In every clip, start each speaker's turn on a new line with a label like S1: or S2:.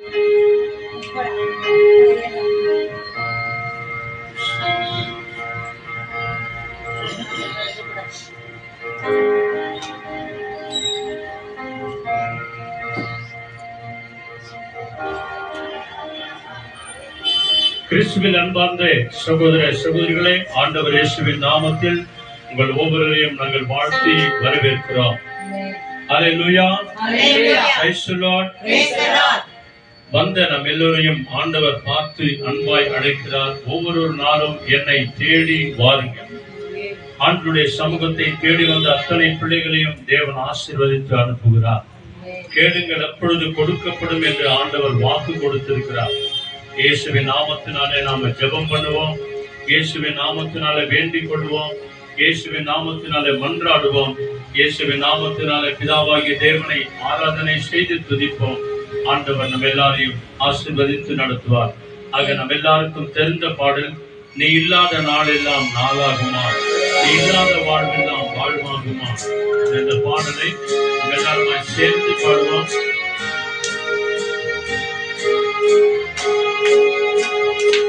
S1: கிறிஸ்துவில் அன்பார்ந்த சகோதர சகோதரிகளே, ஆண்டவர் இயேசுவின் நாமத்தில் உங்கள் ஒவ்வொருவரையும் நாங்கள் வாழ்த்தி வரவேற்கிறோம். அல்லேலூயா, பிரைஸ் தி லார்ட். வந்த நம் எல்லோரையும் ஆண்டவர் பார்த்து அன்பாய் அழைக்கிறார். ஒவ்வொரு நாளும் என்னை தேடி வாருங்கள். ஆண்டவருடைய சமூகத்தை தேடி வந்த அத்தனை பிள்ளைகளையும் தேவன் ஆசீர்வதித்து அனுப்புகிறார். கேளுங்கள், அப்பொழுது கொடுக்கப்படும் என்று ஆண்டவர் வாக்கு கொடுத்திருக்கிறார். இயேசுவின் நாமத்தினாலே நாம ஜெபம் பண்ணுவோம். இயேசுவின் நாமத்தினாலே வேண்டிக் கொள்வோம். இயேசுவின் நாமத்தினாலே மன்றாடுவோம். இயேசுவின் நாமத்தினாலே பிதாவாகிய தேவனை ஆராதனை செய்து துதிப்போம். ஆண்டவர் நம்ம எல்லாரையும் ஆசீர்வதித்து நடத்துவார். ஆக நம்ம எல்லாருக்கும் தெரிந்த பாடல், நீ இல்லாத நாளெல்லாம் நாளாகுமா, நீ இல்லாத வாழ்வெல்லாம் வாழ்வாகுமா என்ற பாடலை நம்ம எல்லாருமா சேர்ந்து பாடுவோம்.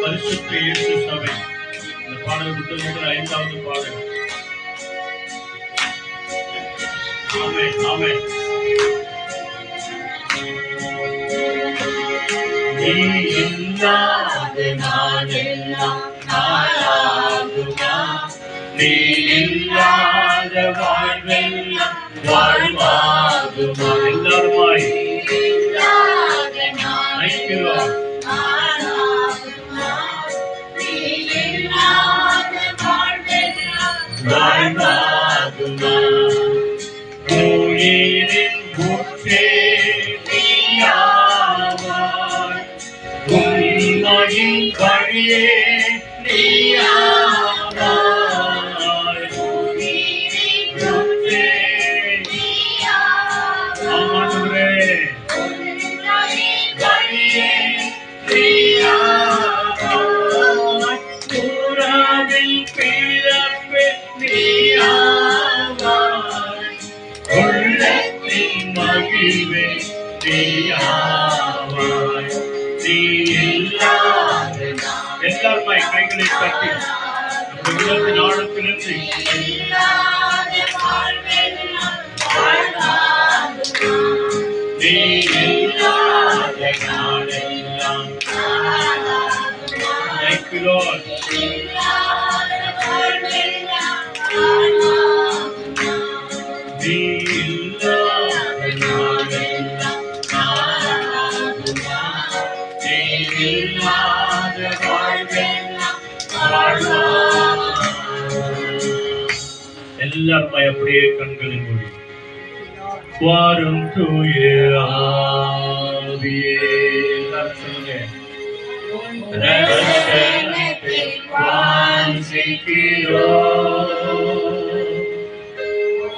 S1: பரிசுத்த இயேசு சபை இந்த பாடல் புத்தகத்தில் 5வது பாடல். ஆமென், ஆமென். நீ இல்லாத நாளெல்லாம் நாளாகுமா, நீ இல்லாத வாழ்வெல்லாம் வாழ்வாகுமா. எல்லாருமாய் ஐக்கியம் வாழ்வாகுமா. உயிரின் ஊற்றே நீயாவாய், உண்மையின் வழியே நீயாவாய். உயிரின் ஊற்றே ஆமாண்டவரே, உண்மையின் வழியே நீயாவாய். உறவின் பிறப்பே நீயாவாய், உள்ளத்தின் மகிழ்வே நீயாவாய். நீ இல்லாத எல்லாருமே கைகளை தட்டி உள்ளத்தின் ஆழத்திலிருந்து நீ இல்லாத நாளெல்லாம் thank you Lord. நீ இல்லாத நாளெல்லாம் நாளாகுமா, நீ இல்லாத வாழ்வெல்லாம் வாழ்வாகுமா. எல்லாருமே அப்படியே கண்களின் மொழி. வாரும் தூய ஆவியே, சொல்லுங்க. ரசனத்தில் வாஞ்சிக்கிறோம்,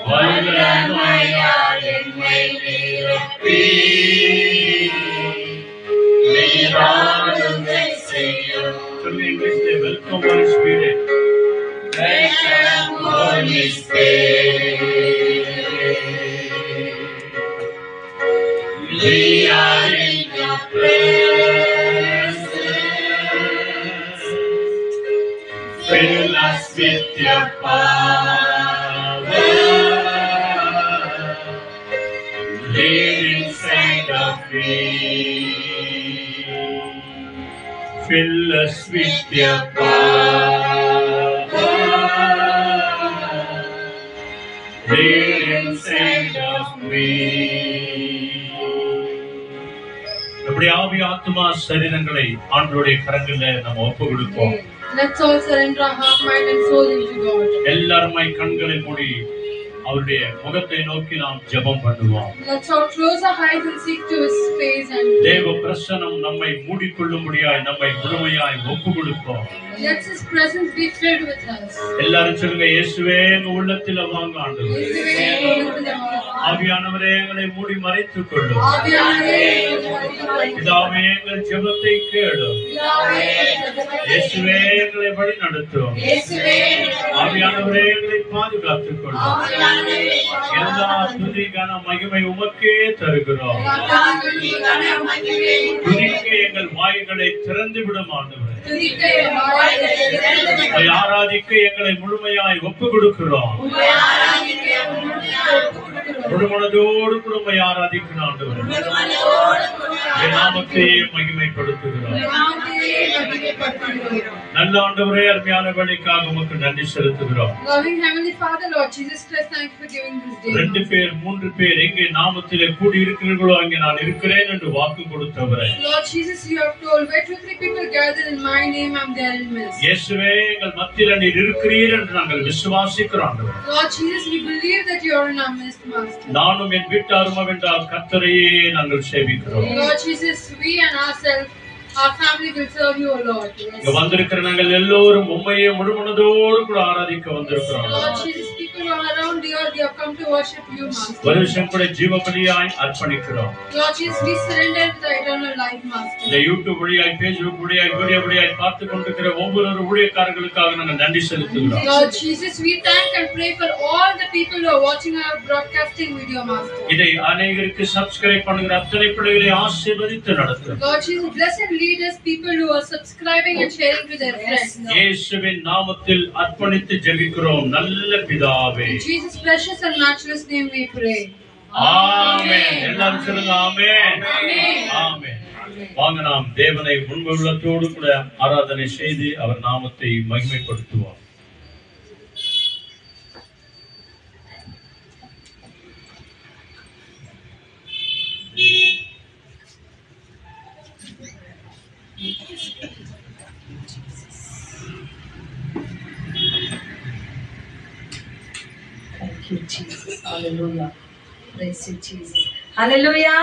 S1: வல்லமையால் என்னை நிரப்பி நீராளுகை செய்யும். சொல்லுங்க இங்கிலீஷ்ல. Welcome holy spirit. Welcome holy spirit. We are in your presence. Fill us with your power. Live inside of me. Fill us with your power. Live inside of me. நம்முடைய ஆவி ஆத்மா சரீரங்களை ஆண்டவருடைய கரங்களிலே நாம் ஒப்பு கொடுப்போம்.
S2: Let's all surrender our heart, mind and soul into God.
S1: எல்லாருமே கண்களை மூடி அவருடைய முகத்தை நோக்கி நாம் ஜெபம் பண்ணுவோம்.
S2: Let's all close our eyes and seek to His face and
S1: தேவ பிரசன்னம் நம்மை மூடிக்கொள்ளும்படியாய் நம்மை முழுமையாய் ஒப்பு கொடுப்போம்.
S2: let His presence be filled with us.
S1: எல்லாரும் சொல்லுங்க, இயேசுவே எங்க உள்ளத்தில் வாங்க ஆண்டவரே. ஆவியானவரே எங்களை மூடி மறைத்துக் கொள்ளும். பிதாவே எங்கள் ஜெபத்தை கேளும். இயேசுவே எங்களை வழி நடத்தும். ஆவியானவரே எங்களை பாதுகாத்துக் கொள்ளும். எல்லா துதி கன மகிமை உமக்கே தருகிறோம். துதிக்க எங்கள் வாய்களை திறந்து விடும் ஆண்டவரே. ஆராதிக்க எங்களை முழுமையாய் ஒப்பு கொடுக்கிறோம். முழுமனதோடு குடும்பம் ஆராதிக்கணும் ஆண்டவரே. என் நாமத்தையே மகிமைப்படுத்துகிறோம். நல்ல ஆண்டவரே, அருமையான வேலைக்காக உமக்கு நன்றி செலுத்துகிறோம்.
S2: Loving Heavenly Father, Lord Jesus Christ, thank you for giving this day.
S1: 2 பேர் 3 பேர் எங்கே நாமத்திலே கூடி இருக்கிறீர்களோ அங்கே நான் இருக்கிறேன் என்று வாக்கு கொடுத்தவரே.
S2: Lord Jesus, you have told where 2-3 people gather in my name, I'm there in midst.
S1: இயேசுவே, எங்கள் மத்தியிலே நீர் இருக்கிறீர் என்று நாங்கள் விசுவாசிக்கிறோம் ஆண்டவரே.
S2: Lord Jesus, we believe that you are in our midst, Master.
S1: நானும் என் வீட்டாரும் வென்றால் கர்த்தரையே நாங்கள் சேவிக்கிறோம்.
S2: Lord Jesus, we and ourselves, our family will serve you, O Lord.
S1: இங்க வந்திருக்கிற நாங்கள் எல்லோரும் உம்மையே முழுமனதோடு கூட ஆராதிக்க வந்திருக்கிறோம்.
S2: Lord Jesus, people all around the earth, we have come to worship you, Master.
S1: வருஷம் கூட ஜீவபலியாய் அர்ப்பணிக்கிறோம்.
S2: Lord Jesus, we surrender the eternal life, Master.
S1: இந்த யூடியூப் வழியாய், Facebook வழியாய், வீடியோ வழியாய் பார்த்து கொண்டிருக்கிற ஒவ்வொரு ஊழியக்காரர்களுக்காக நாங்கள் நன்றி செலுத்துகிறோம்.
S2: Lord Jesus, we thank and pray for all the people who are watching our broadcasting video, Master.
S1: இதை அநேகருக்கு சப்ஸ்கிரைப் பண்ணுகிற அத்தனை பிள்ளைகளை ஆசீர்வதித்து நடத்தும்.
S2: Lord Jesus, bless and lead us, people who are subscribing and sharing to their friends.
S1: இயேசுவின் நாமத்தில் அர்ப்பணித்து ஜெபிக்கிறோம் நல்ல பிதாவே.
S2: In Jesus' precious and matchless name we pray.
S1: ஆமென். எல்லாரும் சொல்லுங்க ஆமென். ஆமென். வாங்க நாம் தேவனை முன்புள்ளத்தோடு கூட ஆராதனை செய்து அவர் நாமத்தை மகிமைப்படுத்துவோம்.
S3: Thank you, Jesus. Hallelujah. Praise you, Jesus. Hallelujah.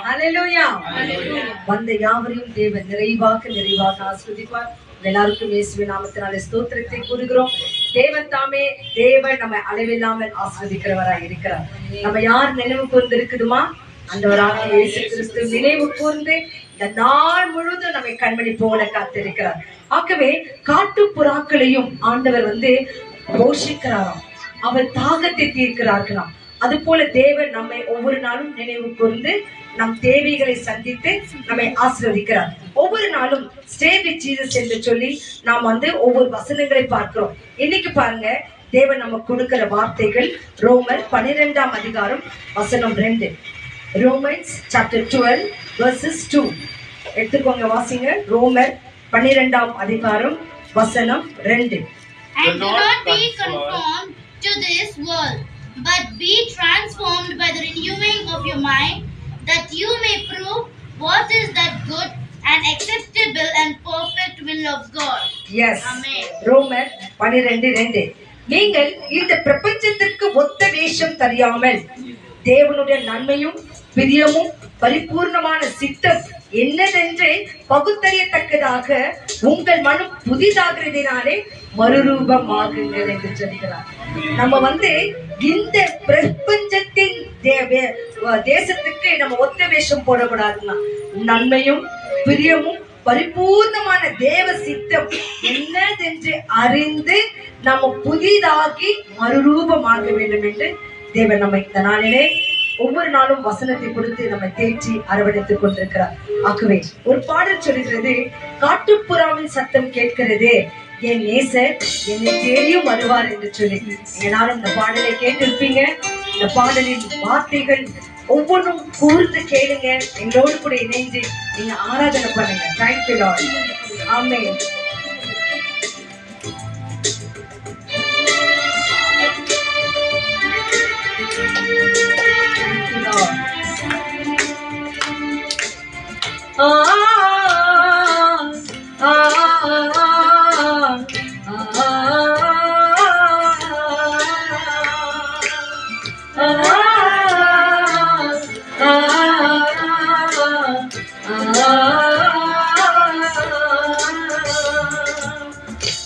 S3: Hallelujah. Hallelujah. வந்த யாவரையும் தேவன் நிறைவாக ஆசீர்வதிப்பார். எல்லாருக்கும் இயேசுவின் நாமத்தினாலே ஸ்தோத்திரத்தை கூறுகிறோம். தேவன் தாமே தேவன் நம்மை அளவில்லாமல் ஆசீர்வதிக்கிறவராய் இருக்கிறார். நம்ம யார் நினைவு கூர்ந்திருக்குதுமா? ஆண்டவராகிய இயேசு கிறிஸ்து நினைவு கூர்ந்து இந்த நாள் முழுவதும் நம்மை கண்மணி போல காத்திருக்கிறார். ஆகவே காட்டு புறாக்களையும் ஆண்டவர் போஷிக்கிறாராம். அவர் தாகத்தை தீர்க்கிறார்களாம். அது போல தேவன் நம்மை ஒவ்வொரு நாளும் நினைவு கூர்ந்து நம் தேவைகளை சந்தித்து நம்மை ஆசீர்வதிக்கிறார். ஒவ்வொரு நாளும் ஸ்டே வித் ஜீசஸ் என்று சொல்லி நாம் ஒவ்வொரு வசனங்களை பார்க்கிறோம். இன்னைக்கு பாருங்க, தேவன் நமக்கு கொடுக்கிற வார்த்தைகள் ரோமர் 12ஆம் அதிகாரம் வசனம் 2. Romans chapter 12 verses 2. எடுத்துக்கோங்க, வாசிங்க. ரோமர் 12ஆம் அதிகாரம் வசனம் 2.
S4: And do not be conformed to this world, but be transformed by the renewing of your mind, that you may prove what is that good and acceptable and perfect will of God.
S3: Yes.
S4: Amen.
S3: ரோமர் 12:2. நீங்கள் இந்த பிரபஞ்சத்திற்கு ஒத்த வேஷம் தெரியாமல் தேவனுடைய நன்மையும் பிரியமும் பரிபூர்ணமான சித்தம் என்னதென்று பகுத்தறியத்தக்கதாக உங்கள் மனம் புதிதாகிறதினாலே மறுரூபமாகுங்கள் என்று சொல்கிறார். நம்ம இந்த பிரபஞ்சத்தின் தேசத்துக்கு நம்ம ஒத்த வேஷம் போடக்கூடாதுன்னா, நன்மையும் பிரியமும் பரிபூர்ணமான தேவ சித்தம் என்னதென்று அறிந்து நம்ம புதிதாகி மறுரூபமாக வேண்டும் என்று தேவன் நம்ம இந்த நாளிலே ஒவ்வொரு நாளும் வசனத்தை கொடுத்து நம்ம தேய்ச்சி அரவணைத்துக் கொண்டிருக்கிறார். ஆகவே ஒரு பாடல் சொல்கிறது, காட்டுப்புறாவின் சத்தம் கேட்கிறது, என் நேசர் என்னை தேடியும் வருவார் என்று சொல்லி. எல்லாரும் இந்த பாடலை கேட்டிருப்பீங்க. இந்த பாடலின் வார்த்தைகள் ஒவ்வொன்றும் கூர்ந்து கேளுங்க. எங்களோடு கூட இணைந்து நீங்க ஆராதனை பண்ணுங்க. Thank you Lord. ஆமென்.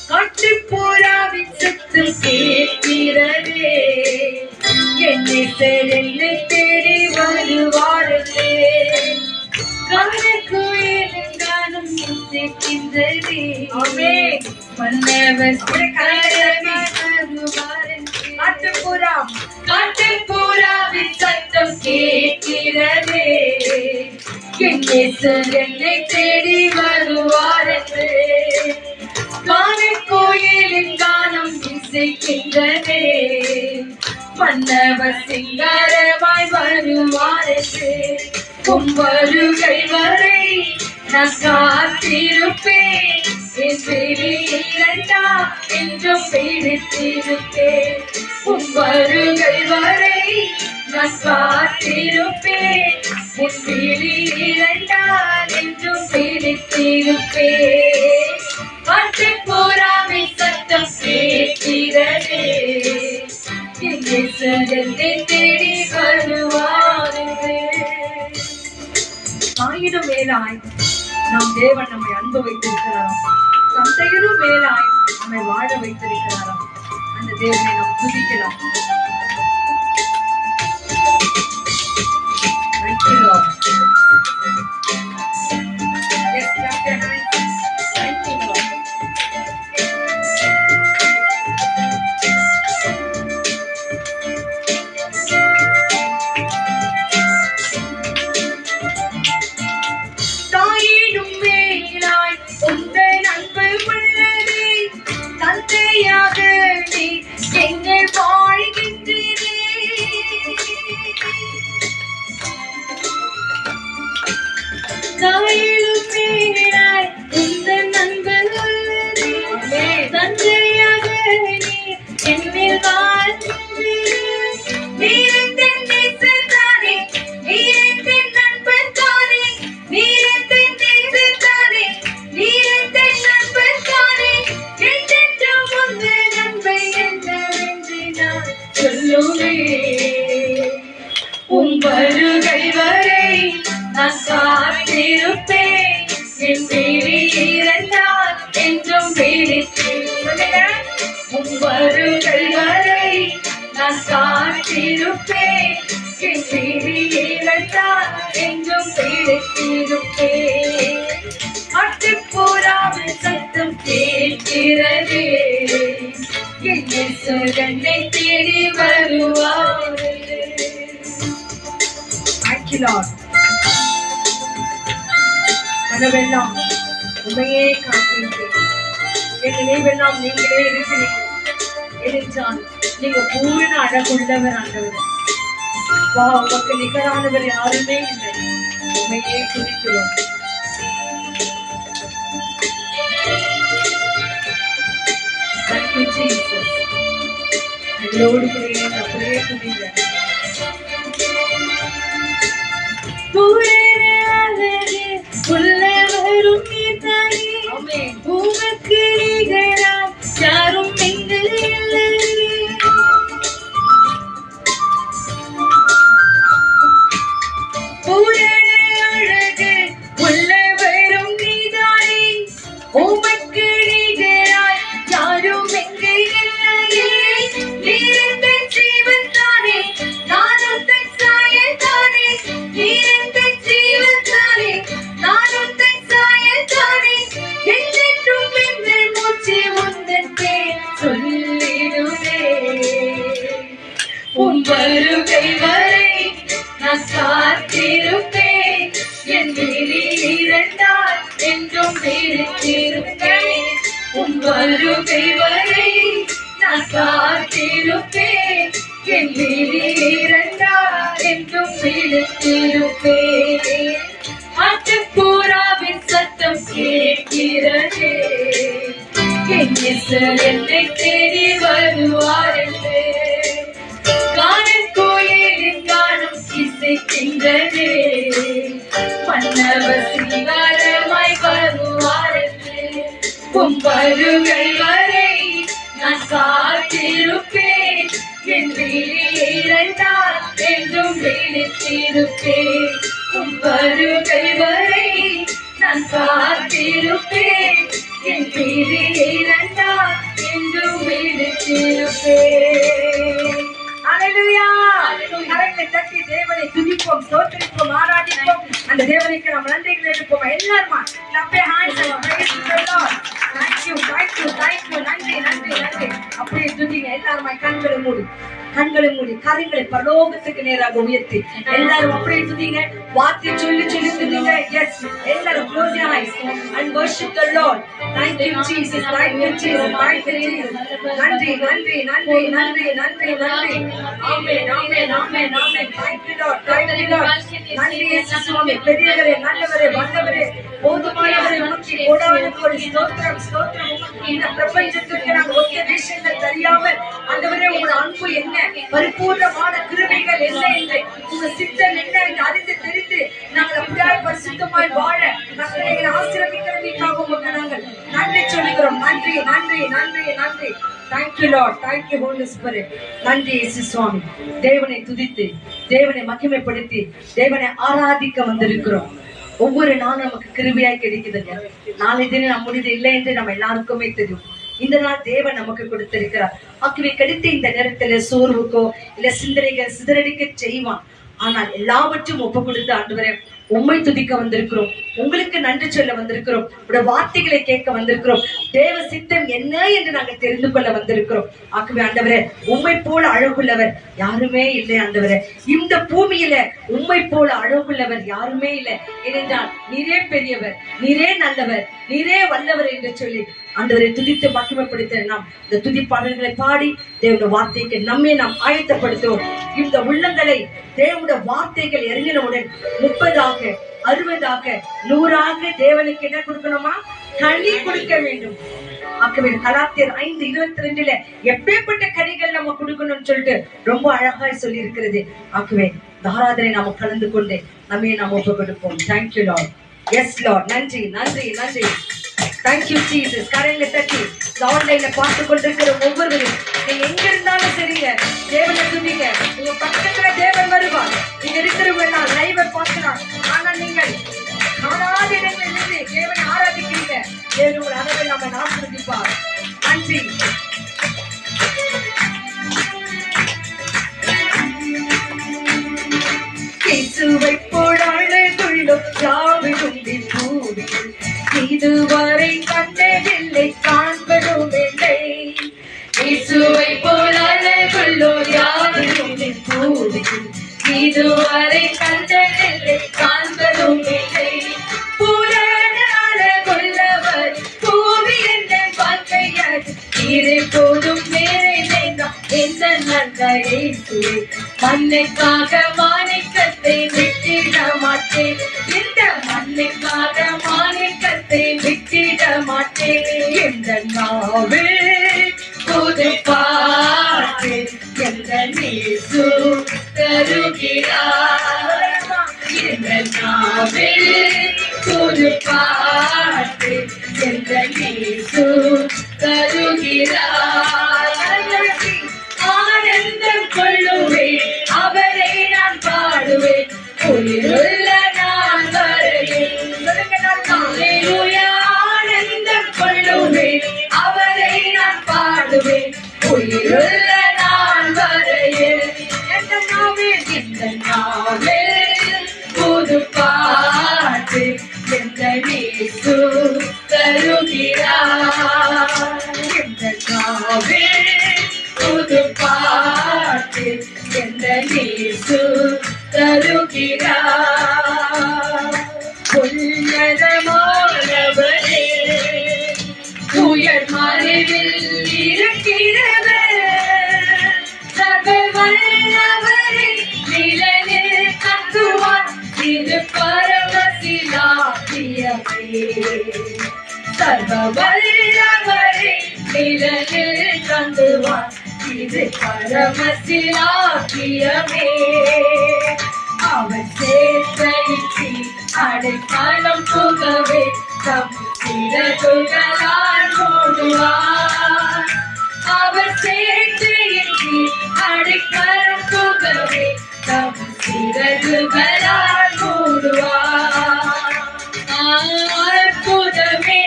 S3: காட்டுப்புறாவின் சத்தம் கேட்கிறதே, என்னை தேடி வருவாரே, கனக்குயிலின் கானம் கேட்கின்றதே. ஆமென். மன்னவன் காட்டுப்புறாவின் சத்தம் கேட்கிறதே, என் இயேசு என்னை தேடி வருவார் என்று கோயிலின் கானம் இசைக்கின்றதே. மன்னவர் சிங்காரமாய் வருவார் என்று வருகை வரை நான் காத்திருப்பேன். என் பிரியில்லா என்றும் பிடித்திருப்பேன். வருகை வரை நான் காத்திருப்பேன். என் பிரியில்லா என்றும் பிடித்திருப்பேன். பட்டுப்புறாமை சத்தம் கேட்கிறதே. என்னை தேடி வருவாரே. தாயினும் மேலாய் நம் தேவன் நம்மை அன்பு வைத்திருக்கிறாராம். தந்தையினும் மேலாய் நம்மை வாழ வைத்திருக்கிறாராம். அந்த தேவனை நாம் துதிக்கலாம். Thank you, Lord. Yes, clap your hands. Thank you, Lord. தாயினும் மேலாய் உங்கள் அன்பு உள்ளதே. தந்தையாக நீ எங்கள் வாழ்கின்றீரே. தாயினும் மேலாய் உங்கள் அன்பு உள்ளதே. தந்தையாக நீ என்னில் வாழ்கின்றீரே. நீரெந்தன் நேசத்தானே, நீரெந்தன் நண்பர்தானே, நீரெந்தன் நேசத்தானே, நீரெந்தன் நண்பர்தானே. என்றென்றும் உங்கள் நன்மை என்னவென்று நான் சொல்லுவேன். உம் வருகை வரை நான் காத்திருப்பேன். என் பிரி இருந்தால் என்றும் பிடித்திருப்பேன். உம் வருகை வரை நான் காத்திருப்பேன். என் பிரி இருந்தால் என்றும் பிடித்திருப்பேன். அட்டுப்புறாவில் சத்தம் கேட்கிறதே. என் இயேசு என்னை தேடி வருவாரே. Thank you, Lord. கனவெல்லாம் உண்மையே காத்திருக்கிறேன். என் நினைவெல்லாம் நீங்களே இருக்கிறீர்கள். ஏனென்றால் நீங்க பூரண அழகுள்ளவர் ஆண்டவர். வா, உமக்கு நிகரானவர் யாருமே இல்லை. உண்மையே துதிக்கிறோம். Thank you, Jesus. எங்களோடு கூட அப்படியே துதிங்க. உள்ளவரும் நீதானே. உமக்கு நிகராய் யாரும் இங்கு இல்லை. பூரண அழகு உள்ளவரும் நீதானே. உமக்கு நிகராய் யாரும் இங்கு இல்லையே. நீரெந்தன் ஜீவன் தானே, நானும் தன் சாயல் தானே. நீரெந்தன் ஜீவன் தானே, நானும் தன் சாயல் தானே. என்றென்றும் எங்கள் மூச்சு உந்தன் பேர் சொல்லிடுவே. உம் வருகை வரை நான் காத்திருப்பேன். என் விழி இரண்டால் என்றும் விழித்திருப்பேன். உம் வருகை வரை நான் காத்திருப்பேன். என் விழி இரண்டால் என்றும் விழித்திருப்பேன். அட்டுப்புறாவின் சத்தம் கேட்கிறதே. என் இயேசு என்னை தேடி வருவார் என்று காணக்கோயிலின் கானம் இசைக்கின்றதே. மன்னவர் சிங்காரமாய் வருவார் என்று உம் வருகை வரை நான் காத்திருப்பேன். என் விழி இரண்டால் என்றும் விழித்திருப்பேன். உம் வருகை வரை நான் காத்திருப்பேன். என் விழி இரண்டால் என்றும் விழித்திருப்பேன். அல்லேலூயா. கரங்களை தட்டி தேவனை துதிப்போம், ஸ்தோத்திரிப்போம், ஆராதிப்போம். அந்த தேவனுக்கு நாம் நன்றிகளை எடுப்போம். எல்லாரும் clap your hands and praise the Lord. Thank you, thank you, thank you. நன்றி நன்றி நன்றி நன்றி. அப்படியே துதிங்க எல்லாரும். கண்களை மூடி, கண்களை மூடி, கரங்களை பரலோகத்துக்கு நேராக உயர்த்தி எல்லாரும் அப்படியே துதிங்க. வார்த்தை சொல்லி சொல்லி துதிங்க. எஸ், எல்லாரும் close your eyes and worship the Lord. Thank you Jesus, thank you Jesus, thank you Jesus. நன்றி நன்றி நன்றி நன்றி நன்றி நன்றி. ஆமென் ஆமென் ஆமென் ஆமென். Thank you Lord, thank you Lord. நன்றி இயேசு சுவாமி. பெரியவரே, நல்லவரே, வல்லவரே, போதுமானவரே, உமக்கு கோடான கோடி ஸ்தோத்திரம் ஸ்தோத்திரம். இந்த பிரபஞ்சத்திற்கு நாங்கள் ஒத்த விஷயங்கள் தெரியாமல் ஆண்டவரே உங்கள் அன்பு என்ன, பரிபூர்ணமான கிருபைகள் என்ன என்று, உங்க சித்தம் என்ன என்று அறிந்து தெரிந்து நாங்கள் அப்படியே பரிசுத்தமாய் வாழ நாங்கள் எங்களை ஆசீர்வதிக்கிறதுக்காக உமக்கு நாங்கள் நன்றி சொல்லுகிறோம். நன்றி நன்றி நன்றி நன்றி. Thank you Lord, thank you Holy Spirit. நன்றி இயேசு சுவாமி. தேவனை துதித்து, தேவனை மகிமைப்படுத்தி, தேவனை ஆராதிக்க வந்திருக்கிறோம். ஒவ்வொரு நாளும் நமக்கு கிருபையாய் கிடைக்குதுங்க. நாளை தினம் நம்முடையது இல்லை என்று நம்ம எல்லாருக்குமே தெரியும். இந்த நாள் தேவன் நமக்கு கொடுத்திருக்கிறார். ஆகவே கிடைத்த இந்த நேரத்துல சோர்வுக்கோ இல்ல சிந்தனைகள் சிதறடிக்க செய்வான். ஆனால் எல்லாவற்றும் ஒப்பு கொடுத்து ஆண்டவரே உம்மை துதிக்க வந்திருக்கிறோம், உங்களுக்கு நன்றி சொல்ல வந்திருக்கிறோம், உடைய வார்த்தைகளை கேட்க வந்திருக்கிறோம், தேவ சித்தம் என்ன என்று நாங்கள் தெரிந்து கொள்ள வந்திருக்கிறோம். ஆகவே ஆண்டவரே உம்மை போல அழகுள்ளவர் யாருமே இல்லை ஆண்டவரே. இந்த பூமியில உம்மை போல அழகுள்ளவர் யாருமே இல்லை. ஏனென்றால் நீரே பெரியவர், நீரே நல்லவர், நீரே வல்லவர் என்று சொல்லி ஆண்டவரை துதித்து மகிமைப்படுத்த நாம் இந்த துதி பாடல்களை பாடி தேவனுடைய வார்த்தைக்கு நம்மை நாம் ஆயத்தப்படுத்துவோம். இந்த உள்ளங்களை தேவனுடைய வார்த்தைகள் இறங்கினவுடன் 30ஆக 60ஆக 100ஆக தேவனுக்கு என்ன கொடுக்கணுமா? கனி கொடுக்க வேண்டும். ஆகவே கலாத்தியர் 5:22 எப்பேற்பட்ட கனிகள் நம்ம கொடுக்கணும்னு சொல்லிட்டு ரொம்ப அழகாய் சொல்லி இருக்கிறது. ஆகவே தாராதனை நாம கலந்து கொண்டு நம்மை நாம் ஒப்பு கொடுப்போம். Thank you lord. Yes lord. நன்றி நன்றி நன்றி. Thank you Jesus. கரங்களை தட்டி ஆன்லைன்ல பார்த்து கொண்டிருக்கிற ஒவ்வொருவரும் நீங்க எங்க இருந்தாலும் சரிங்க, தேவனை துதிங்க. உங்க பக்கத்துல தேவன் வருவார். நீங்க இருக்கிறவங்க எல்லாம் லைவ பார்க்கலாம். ஆனா நீங்கள் காணாத இடங்களில் இருந்து தேவனை ஆராதிக்கிறீங்க. தேவன் உங்கள் அளவில் நம்ம ஆசீர்வதிப்பார். நன்றி. இயேசுவை போடாளுக்குள்ளும் யாவிடும் பூவிகள் இதுவரை கண்டதில்லை, காண்பதும் இல்லை. இயேசுவை போடாளுக்குள்ளும் யாவிடும் பூவிகள் இதுவரை கண்டதில்லை, காண்பதும் இல்லை. புராணால கொள்ளவர் பூவி என்ற வாழ்க்கையார் இதை போதும் வேறே வேண்டாம் எந்த நன்மையை மண்ணுக்காக மாணிக்கத்தை விட்டிட மாட்டேன். இந்த மண்ணுக்காக மாணிக்கத்தை விட்டிட மாட்டேன். எந்த நாவில் புது பாட்டு எந்த நேசு தருகிறார். எந்த நாவில் புது பாட்டு எந்த நேசு தருகிறார். ஆனந்தம் கொள்ளுவேன், அவரை நான் பாடுவேன், உயிருள்ள நான் வருவேன். அல்லேலூயா. ஆனந்தம் கொள்ளுவேன், அவரை நான் பாடுவேன், உயிருள்ள நான் வருவேன். எந்த நாவில் புது பாட்டு எந்த நேசு தருகிறார். எந்த நாவில் புது பாட்டு எந்த நேசு தருகிறார். உன்னதமானவரே உயர் மறைவில் இருக்கிறவர், சர்வ வல்லவரே நிழலில் தங்குவார். இது பரமசிலாக்கியமே. சர்வ வல்லவரே நிழலில் தங்குவார். இது பரமசிலாக்கியமே. அவர் சேர்த்தைக்கு அடைக்காலம் புகவே தம் சிறகுகளால் மூடுவார். அவர் சேர்த்தைக்கு அடைக்காலம் புகவே தம் சிறகுகளால் மூடுவார். அற்புதமே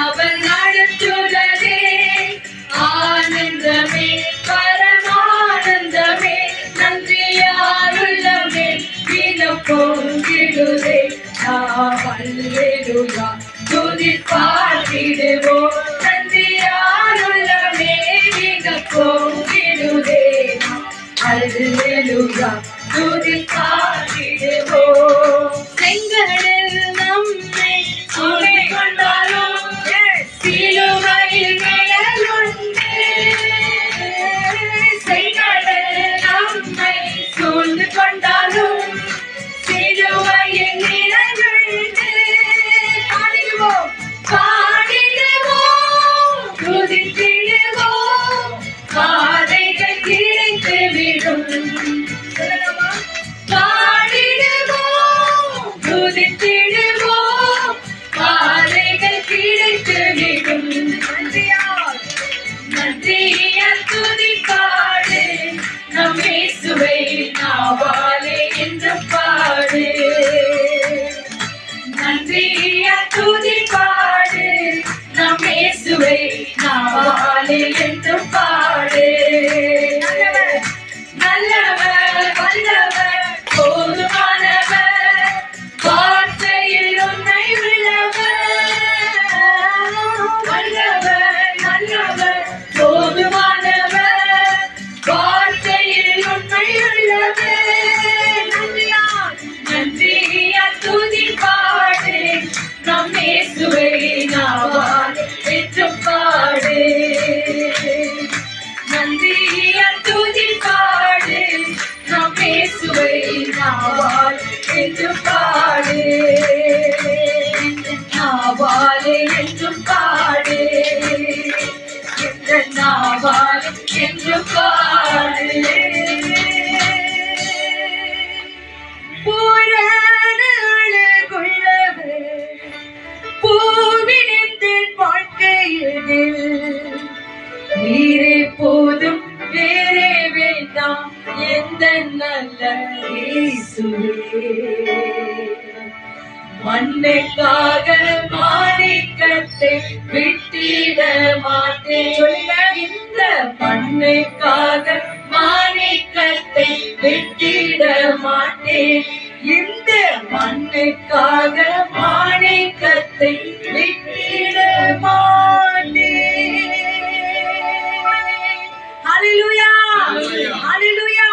S3: அவர் நடத்துவதே, ஆனந்தமே பரமானந்தமே, நன்றியாருள்ளமே வினம் பொங்கிடுதே. அல்லேலூயா துதி பாடிடுவோம். நன்றியாருள்ளமே பொங்கிடுதே அல்லேலூயா துதி பாடிடுவோம். செங்கடல் நம்மை சூழ்ந்து கொண்டாலும் சிலுவையில் நிழல் உண்டு. செங்கடல் நம்மை சூழ்ந்து கொண்டாலும் சிலுவையில் நிழல் உண்டு. பாடிடுவோம் பாடிடுவோம் துதித்திடுவோம் பாதைகள் கிடைத்து விடும். பாடிடுவோம் துதித்திடுவோம் பாதைகள் கிடைத்து விடும். நன்றியால் நன்றியால் துதிப்பாடு நம் இயேசுவை நாவாலே என்று பாடு. நன்றியால் துதிப்பாடு நம் இயேசுவை நாவாலே என்று பாடு. நல்லவர் நல்லவர் வல்லவர் போதுமானவர் வார்த்தையில் உன்னை உள்ளவர். வல்லவர் நல்லவர் போதுமானவர் வார்த்தையில் உன்னை உள்ளவர். நன்றியால் நன்றியால் துதிப்பாடு நம் இயேசுவை நாவால் என்று பாடு. நன்றியால் துதிப்பாடு நம் இயேசுவை நாவால் என்று பாடு. நாவாலே என்று பாடு என்ற நாவால் என்று பாடு. புராண அழகுள்ளவர் பூவினின் வாழ்க்கையில் நீரே போதும் வேறே வேண்டாம் எந்த நல்ல இயேசுவே. மண்ணுக்காக மாணிக்கத்தை விட்டிட மாட்டேன். சொல்லுங்க, இந்த மண்ணுக்காக மாணிக்கத்தை விட்டிட மாட்டேன். இந்த மண்ணுக்காக மாணிக்கத்தை விட்டிட மாட்டேன். ஹல்லேலூயா ஹல்லேலூயா.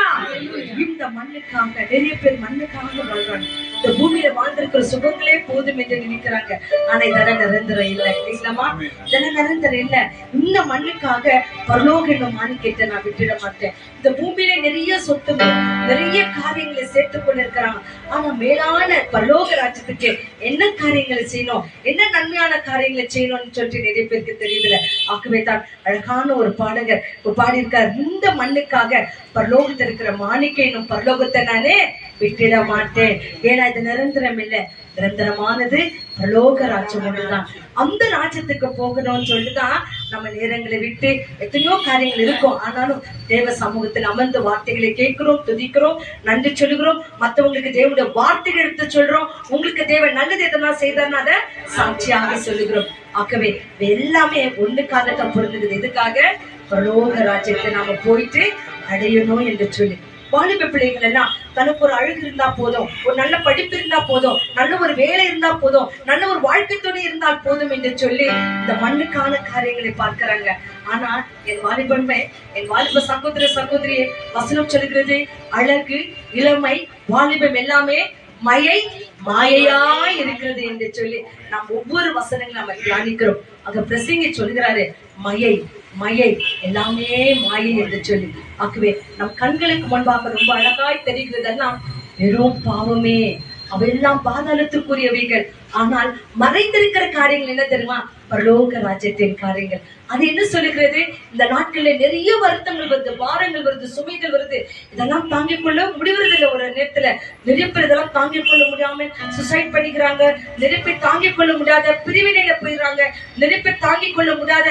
S3: இந்த மண்ணுக்காக நிறைய பேர் மண்ணுக்காக வாழ்றாங்க. இந்த பூமியில வாழ்ந்திருக்கிற சுகங்களே போதும் என்று நினைக்கிறாங்க. ஆனா இதெல்லாம் நிரந்தரம் இல்லை. இல்லைங்களா? இதெல்லாம் நிரந்தரம் இல்லை. இந்த மண்ணுக்காக பரலோக என்னும் மாணிக்கத்தை நான் விட்டுட மாட்டேன். இந்த பூமியில நிறைய சொத்துகள் நிறைய காரியங்களை சேர்த்துக் கொண்டு இருக்கிறாங்க. ஆனா மேலான பரலோக ராஜ்யத்துக்கு என்ன காரியங்களை செய்யணும், என்ன நன்மையான காரியங்களை செய்யணும்னு சொல்லிட்டு நிறைய பேருக்கு தெரியுதுல. ஆகவே தான் அழகான ஒரு பாடகர் பாடியிருக்கார், இந்த மண்ணுக்காக பரலோகத்தில் இருக்கிற மாணிக்க என்னும் பரலோகத்தை நானே விட்டிட மாட்டேன். ஏன்னா இது நிரந்தரம் இல்லை. நிரந்தரமானது பரலோக ராஜ்யம் ஒன்றுதான். அந்த ராஜ்யத்துக்கு போகணும்னு சொல்லிட்டுதான் நம்ம நேரங்களை விட்டு எத்தனையோ காரியங்கள் இருக்கும். ஆனாலும் தேவ சமூகத்தில் அமர்ந்த வார்த்தைகளை கேட்கிறோம், துதிக்கிறோம், நன்றி சொல்லுகிறோம், மற்றவங்களுக்கு தேவனுடைய வார்த்தைகள் எடுத்து சொல்றோம். உங்களுக்கு தேவன் நல்லது எதனா செய்தார்னா அதை சாட்சியாக சொல்லுகிறோம். ஆகவே எல்லாமே ஒண்ணுக்காக பொருந்துகிறது. எதுக்காக? பரலோக ராஜ்யத்தை நாம போயிட்டு அடையணும் என்று சொல்லி. வாலிப பிள்ளைகள் எல்லாம் தனக்கு ஒரு அழகு இருந்தா போதும், ஒரு நல்ல படிப்பு இருந்தா போதும், நல்ல ஒரு வேலை இருந்தா போதும், நல்ல ஒரு வாழ்க்கை துணை இருந்தால் போதும் என்று சொல்லி இந்த மண்ணுக்கான காரியங்களை பார்க்கிறாங்க. ஆனா என் வாலிபன்மை, என் வாலிப சகோதர சகோதரியே, வசனம் சொல்லுகிறது, அழகு, இளமை, வாலிபம் எல்லாமே மாயையா இருக்கிறது என்று சொல்லி நாம் ஒவ்வொரு வசனங்களும் நம்ம தியானிக்கிறோம். அங்க பிரசங்கி சொல்கிறாரு, மயை எல்லாமே மாயை என்று சொல்லி. ஆகவே நம் கண்களுக்கு முன்பாக ரொம்ப அழகாய் தெரிகிறதெல்லாம் வெறும் பாவமே, அவையெல்லாம் பாதாளத்துக்குரியவைகள். ஆனால் மறைந்திருக்கிற காரியங்கள் என்ன தெரியுமா? பரலோக ராஜ்யத்தின் காரியங்கள். அது என்ன சொல்லுகிறது? இந்த நாட்கள்ல நிறைய வருத்தங்கள் வருது, பாரங்கள் வருது, சுமைகள் வருது. இதெல்லாம் தாங்கிக் கொள்ள முடிவதில்லை. ஒரு நேரத்துல நிறைய பேர் இதெல்லாம் தாங்கிக் கொள்ள முடியாம சுசைட் பண்ணிக்கிறாங்க. நிறைய பேர் தாங்கிக் கொள்ள முடியாத பிரிவினையில போயிடுறாங்க. நிறைய பேர் தாங்கிக் கொள்ள முடியாத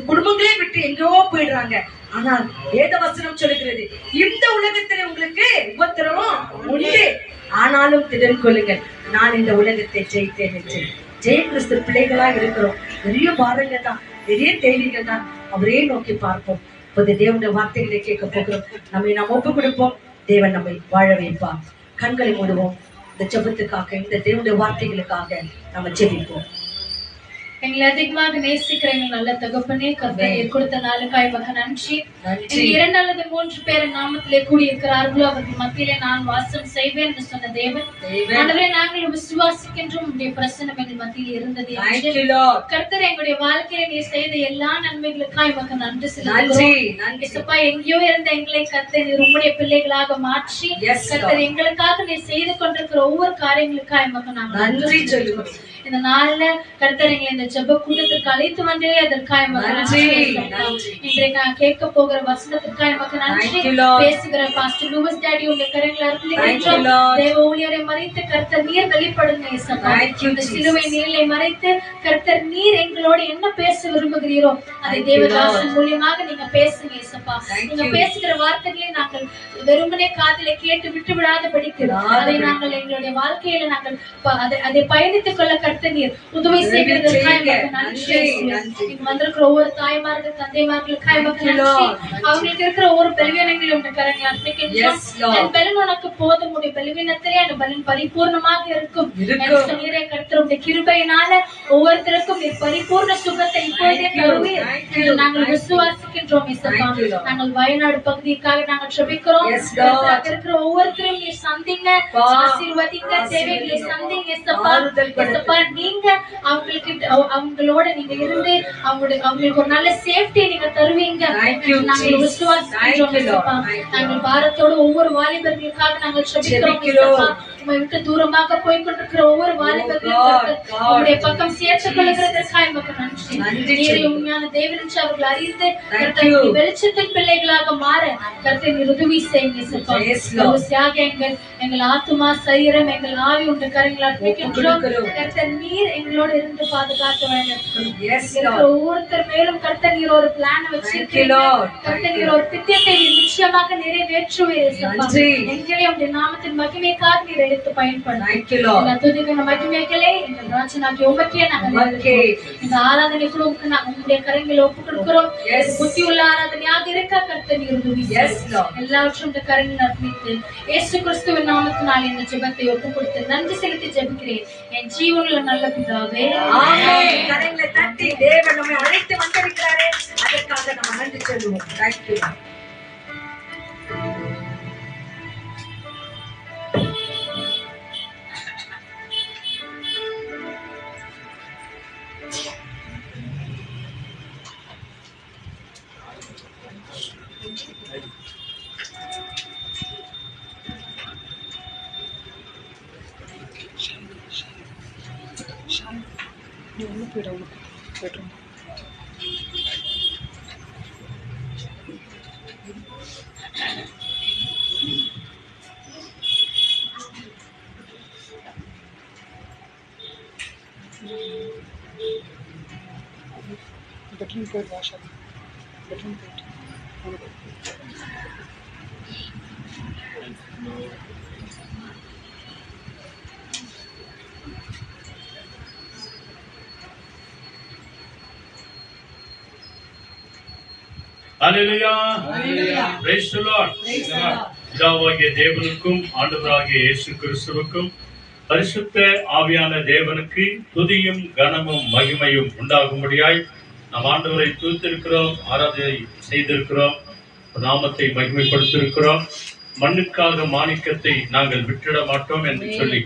S3: குடும்பங்களே விட்டு எங்கேயோ போயிடுறாங்க. ஆனால் வேத வசனம் சொல்லுகிறது, இந்த உலகத்துல உங்களுக்கு உபத்திரவம் உண்டு, ஆனாலும் திடன் கொள்ளுங்கள், நான் இந்த உலகத்தை ஜெயித்தேன் என்று. ஜெய கிறிஸ்து பிள்ளைகளா இருக்கிறோம். நிறைய பாரங்கள் தான், நிறைய தேவைகள் தான். அவரே நோக்கி பார்ப்போம். இப்போது தேவனுடைய வார்த்தைகளை கேட்க போகிறோம். நம்மை நாம் ஒப்பு கொடுப்போம். தேவன் நம்மை வாழ வைப்பார். கண்களை மூடுவோம். இந்த ஜெபத்துக்காக, இந்த தேவனுடைய வார்த்தைகளுக்காக நம்ம ஜெபிப்போம்.
S2: எங்களை அதிகமாக நேசிக்கிற எங்கள் நல்ல தகப்பனே, கர்த்தர் நீர் கொடுத்த நாளுக்காய் மக நன்றி.
S3: நன்றி.
S2: 2 அல்லது 3 பேர் நாமத்திலே கூடியிருக்கிறார்களோ அவர்கள் மத்தியிலே நான் வாசம் செய்வேன் என்று சொன்ன தேவன், ஆண்டவரே நாங்கள் விசுவாசிக்கின்றோம் உம்முடைய பிரசன்னம் எங்கள் மத்தியில் இருந்தது.
S3: Thank you, Lord.
S2: கர்த்தர் எங்களுடைய வாழ்க்கையில நீர் செய்த எல்லா நன்மைகளுக்காய் மக நன்றி
S3: நன்றி,
S2: செலுத்துகிறோம்.
S3: நன்றி.
S2: இயேசுப்பா, எங்கேயோ இருந்த எங்களை கர்த்தர் நீர் உம்முடைய பிள்ளைகளாக மாற்றி,
S3: Yes,
S2: கர்த்தர்
S3: Lord.
S2: எங்களுக்காக நீர் செய்து கொண்டிருக்கிற ஒவ்வொரு காரியங்களுக்காய் மக நாங்கள்
S3: நன்றி சொல்லுவோம்.
S2: இந்த நாள்ல கர்த்தர் எங்களை இந்த ஜெப கூட்டத்திற்கு அழைத்து வந்தே அதற்காக மக நன்றி.
S3: நன்றி.
S2: இன்றைக்கு நான் கேட்க போகிற வசனத்திற்காக மக நன்றி.
S3: Thank you, Lord.
S2: பேசுகிற பாஸ்டர் லூயிஸ் டாடி உங்க கரங்களை
S3: Thank you,
S2: அர்ப்பணிக்கிறோம்.
S3: Lord.
S2: தேவ ஊழியரை மறைத்து கர்த்தர் நீர் வெளிப்படுங்க இயேசுப்பா.
S3: Thank you,
S2: இந்த
S3: Jesus.
S2: சிலுவை நீரை மறைத்து கர்த்தர் நீர் எங்களோட என்ன பேச விரும்புகிறீரோ அதை
S3: Thank you,
S2: தேவதாசன்
S3: Lord.
S2: மூலியமாக நீங்க பேசுங்க இயேசுப்பா.
S3: Thank
S2: நீங்க
S3: you.
S2: பேசுகிற வார்த்தைகளை நாங்கள் வெறுமனே காதிலே கேட்டு விட்டு விடாதபடிக்கு அதை நாங்கள் எங்களுடைய வாழ்க்கையில நாங்கள் அதை பயணித்துக் கொள்ள கர்த்தர் நீர் உதவி செய்கிறதற்காக மக நன்றி.
S3: நன்றி.
S2: இங்க வந்திருக்கிற ஒவ்வொரு தாய்மார்கள் தந்தைமார்களுக்காக மக
S3: Thank you,
S2: நன்றி.
S3: Lord.
S2: அவங்களுக்கு இருக்கிற ஒவ்வொரு பலவீனங்களையும் உங்க கரங்களை அர்ப்பணிக்கின்றோம்.
S3: Yes, Lord.
S2: என் பலன் உனக்கு போதும், உடைய பலவீனத்திலே அந்த பலன் பரிபூர்ணமாக இருக்கும் என்று சொன்னீரே கர்த்தர். உடைய கிருபையினால ஒவ்வொருத்தருக்கும் நீர் பரிபூர்ண சுகத்தை இப்பொழுதே
S3: Thank you.
S2: தருவீர்
S3: Thank you.
S2: என்று நாங்கள் விசுவாசிக்கின்றோம் இயேசுப்பா.
S3: Thank you, Lord.
S2: நாங்கள் வயநாடு பகுதிக்காக நாங்கள் ஜெபிக்கிறோம்.
S3: Yes, Lord.
S2: கர்த்தர் இருக்கிற ஒவ்வொருத்தரையும் நீர் சந்திங்க, ஆசீர்வதிங்க, தேவைகளை சந்திங்க இயேசுப்பா. இயேசுப்பா, நீங்க அவங்களோட நீங்க இருந்து அவங்களுக்கு ஒரு நல்ல சேஃப்டி நீங்க தருவீங்க.
S3: Thank you,
S2: நாங்கள்
S3: Jesus.
S2: விசுவாசிக்கிறோம்
S3: Thank you, Lord.
S2: இயேசுப்பா.
S3: Thank you,
S2: நாங்கள்
S3: Lord.
S2: பாரத்தோடு ஒவ்வொரு வாலிபர்களுக்காக நாங்கள் ஜெபிக்கிறோம் இயேசுப்பா. உம்மை விட்டு தூரமாக போய் கொண்டிருக்கிற ஒவ்வொரு வாலிபர்களையும்
S3: God,
S2: கர்த்தர்
S3: God.
S2: உம்முடைய பக்கம் சேர்த்துக் கொள்கிறதற்காக எமக்கு நன்றி.
S3: நன்றி.
S2: நீரே உண்மையான தேவன் என்று அவர்கள் அறிந்து
S3: Thank
S2: கர்த்தர்
S3: you.
S2: வெளிச்சத்தின் பிள்ளைகளாக மாற கர்த்தர் நீர் உதவி செய்யுங்க இயேசுப்பா.
S3: Yes, Lord.
S2: உங்களுக்காக எங்கள் ஆத்துமா சரீரம் எங்கள் ஆவி உண்டு கரங்களை அர்ப்பணிக்கின்றோம்.
S3: ஒப்புக்கொடுக்கிறோம்.
S2: கர்த்தர் நீர் எங்களோடு இருந்து பாதுகாக்க வேண்டும்.
S3: Yes,
S2: இருக்கிற
S3: Lord.
S2: ஒவ்வொருத்தர் மேலும் கர்த்தர் நீர் ஒரு பிளான்
S3: Thank you,
S2: வச்சிருக்கீங்க.
S3: Lord.
S2: கர்த்தர் நீர் ஒரு திட்டத்தை நீர் நிச்சயமாக நிறைவேற்றுவீர் இயேசுப்பா.
S3: நன்றி.
S2: எங்களை உம்முடைய நாமத்தின் மகிமைக்காக நீர் எடுத்து பயன்படுத்தும்.
S3: Thank you, Lord.
S2: எல்லா துதிக்கிற மகிமைகளே எங்கள் ராஜனாகிய உமக்கே நாங்கள்
S3: உமக்கே.
S2: ஏறெடுக்கிறோம். இந்த ஆராதனை கூட உம்முடைய கரங்களில் ஒப்புக் கொடுக்கிறோம்.
S3: Yes.
S2: புத்தி உள்ள ஆராதனையாக இருக்க கர்த்தர் நீர் உதவி
S3: Yes,
S2: செய்யும்.
S3: Lord.
S2: எல்லாவற்றும் இந்த கரங்களில் அர்ப்பணித்து இயேசு கிறிஸ்துவின் நாமத்தினால் இந்த ஜெபத்தை ஒப்புக் கொடுத்து நன்றி செலுத்தி ஜெபிக்கிறேன் என் ஜீவனுள்ள நல்ல பிதாவே.
S3: ஆமென். கரங்களை தட்டி தேவன் நம்மை அழைத்து வந்திருக்கிறாரே, அதற்காக நம்ம நன்றி சொல்லுவோம். Thank you.
S5: bedroom போய் வாஷ் ஆகும் bedroom போயிட்டு
S1: Hallelujah.
S3: Hallelujah.
S1: Praise the Lord.
S3: Praise the Lord.
S1: பிதாவாகிய தேவனுக்கும் ஆண்டவராகிய இயேசு கிறிஸ்துவுக்கும் பரிசுத்த ஆவியான தேவனுக்கு துதியும் கனமும் மகிமையும் உண்டாகும்படியாய் நாம் ஆண்டவரை துதித்திருக்கிறோம், ஆராதனை செய்திருக்கிறோம், நாமத்தை மகிமைப்படுத்தியிருக்கிறோம். மண்ணுக்காக மாணிக்கத்தை நாங்கள் விட்டுட மாட்டோம் என்று சொல்லி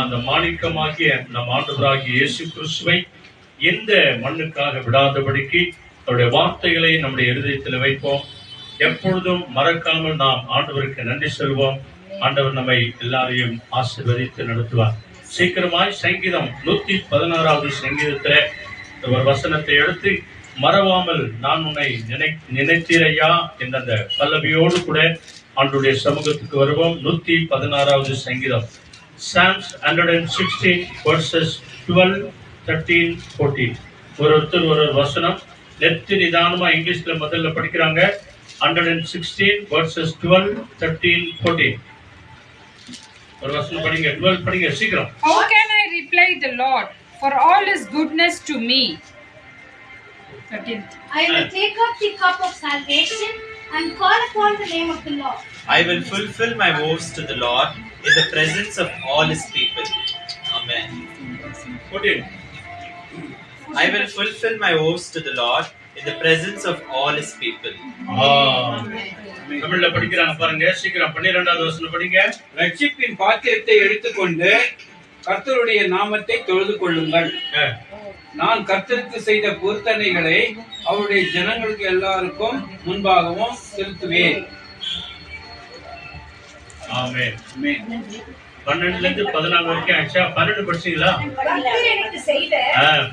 S1: அந்த மாணிக்கமாகிய நம் ஆண்டவராகிய இயேசு கிறிஸ்துவை எந்த மண்ணுக்காக விடாதபடிக்கு அவருடைய வார்த்தைகளை நம்முடைய இருதயத்தில் வைப்போம். எப்பொழுதும் மறக்காமல் நாம் ஆண்டவருக்கு நன்றி சொல்வோம். ஆண்டவர் நம்மை எல்லாரையும் ஆசீர்வதித்து நடத்துவார். சீக்கிரமாய் சங்கீதம் 116வது சங்கீதத்துல ஒரு வசனத்தை எடுத்து மறவாமல் நான் உன்னை நினைத்தீரையா என்ற அந்த பல்லவியோடு கூட ஆண்டுடைய சமூகத்துக்கு வருவோம். 116வது சங்கீதம், Psalms 116 verses 12, 13, 14. ஒருத்தர் ஒரு வசனம் நெத்து நிதானமா இங்கிலீஷ்ல முதல்ல படிக்கிறாங்க. 116 verses 12, 13, 14. ஒரு வசனம் படிங்க, 12 படிங்க சீக்கிரம்.
S5: How can I reply the Lord for all his goodness to me? 13th.
S4: I will take up the cup of salvation and call upon the name of the Lord.
S6: I will fulfill my vows to the Lord in the presence of all his people. Amen.
S1: 14.
S6: I will fulfill my vows to the Lord in the presence of all his people.
S1: தமிழ்ல படிக்கிறாங்க பாருங்க, சீக்கிரம் 12வது வசனம் படிங்க.
S7: ரட்சிப்பின் பாத்திரத்தை எடுத்துக்கொண்டு கர்த்தருடைய நாமத்தை தொழுது கொள்ளுங்கள். நான் கர்த்தருக்கு செய்த பொருத்தனைகளை அவருடைய ஜனங்களுக்கு எல்லாருக்கும் முன்பாகவும் செலுத்துவேன்.
S1: ஆமென். 12ல இருந்து 14 வரைக்கும் ஆச்சா? 12 படிச்சீங்களா?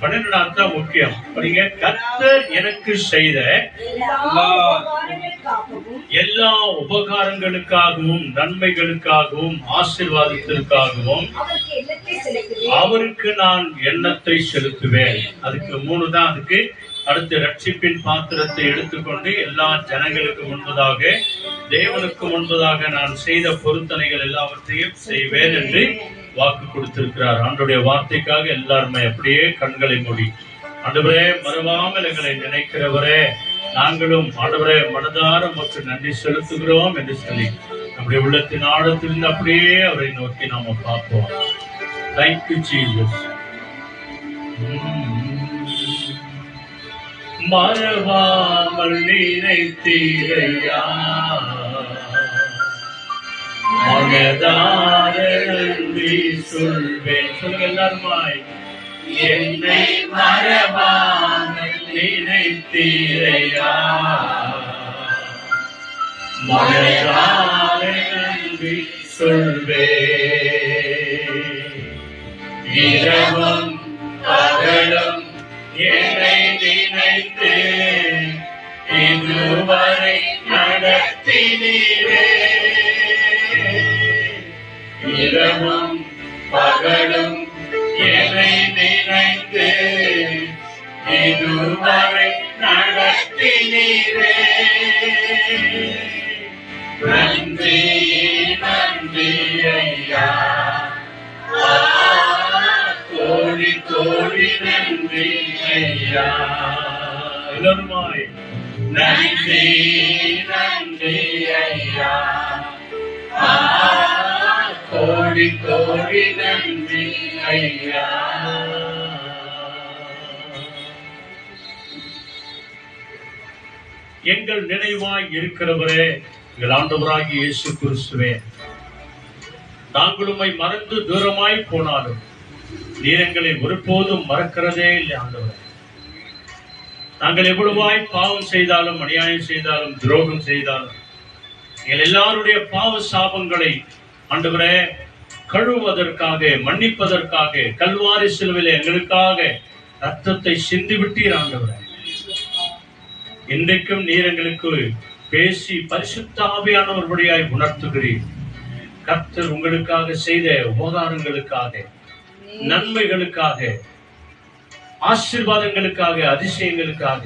S1: 12 தான் முக்கியம். படிங்க. கர்த்தர் எனக்கு செய்த எல்லா உபகாரங்களுக்காகவும் நன்மைகளுக்காகவும் ஆசீர்வாதத்திற்காகவும் அவருக்கு நான் எண்ணத்தை செலுத்துவேன். அதுக்கு 3 தான். அதுக்கு அடுத்து ரட்சிப்பின் பாத்திரத்தை எடுத்துக்கொண்டு எல்லா ஜனங்களுக்கு முன்பதாக தேவனுக்கு முன்பதாக நான் செய்த பொருத்தனைகள் எல்லாவற்றையும் செய்வேன் என்று வாக்கு கொடுத்திருக்கிறார். ஆண்டவருடைய வார்த்தைக்காக எல்லாருமே அப்படியே கண்களை மூடி, ஆண்டவரே மறவாமல் எங்களை நினைக்கிறவரே, நாங்களும் ஆண்டவரே மனதார உமக்கு நன்றி செலுத்துகிறோம் என்று சொல்லி நம்முடைய உள்ளத்தின் ஆழத்திலிருந்து அப்படியே அவரை நோக்கி நாம பார்ப்போம். Thank you, Jesus. மறவாமல் நினைத்தீரையா, மனதார நன்றி சொல்வேன். சொல்லுங்க எல்லாருமாய். என்னை மறவாமல் நினைத்தீரையா, மனதார நன்றி சொல்வேன். இரவும் பகலும் என்னை நினைத்து இதுவரை நடத்தினீரே. இரவும் பகலும் என்னை நினைத்து இதுவரை நடத்தினீரே. நன்றி நன்றி ஐயா, கோடி கோடி நன்றி ஐயா. எல்லாருமாய் நன்றி நன்றி ஐயா, கோடி கோடி நன்றி ஐயா. எங்கள் நினைவாய் இருக்கிறவரே, எங்கள் ஆண்டவராகிய இயேசு கிறிஸ்துவே, நாங்கள் உம்மை மறந்து தூரமாய் போனாலும் நீர் எங்களை ஒருபோதும் மறக்கிறதே இல்லை. ஆண்டவரே, நாங்கள் எவ்வளவாய் பாவம் செய்தாலும் அநியாயம் செய்தாலும் துரோகம் செய்தாலும் எங்கள் எல்லாருடைய பாவ சாபங்களை ஆண்டவரே கழுவுவதற்காக மன்னிப்பதற்காக கல்வாரி சிலுவையிலே எங்களுக்காக ரத்தத்தை சிந்திவிட்டீர். ஆண்டவரே, இன்றைக்கும் நீர் எங்களுக்கு பேசி பரிசுத்த ஆவியானவர் வழியாய் உணர்த்துகிறீர். கர்த்தர் உங்களுக்காக செய்த உபகாரங்களுக்காக நன்மைகளுக்காக ஆசீர்வாதங்களுக்காக அதிசயங்களுக்காக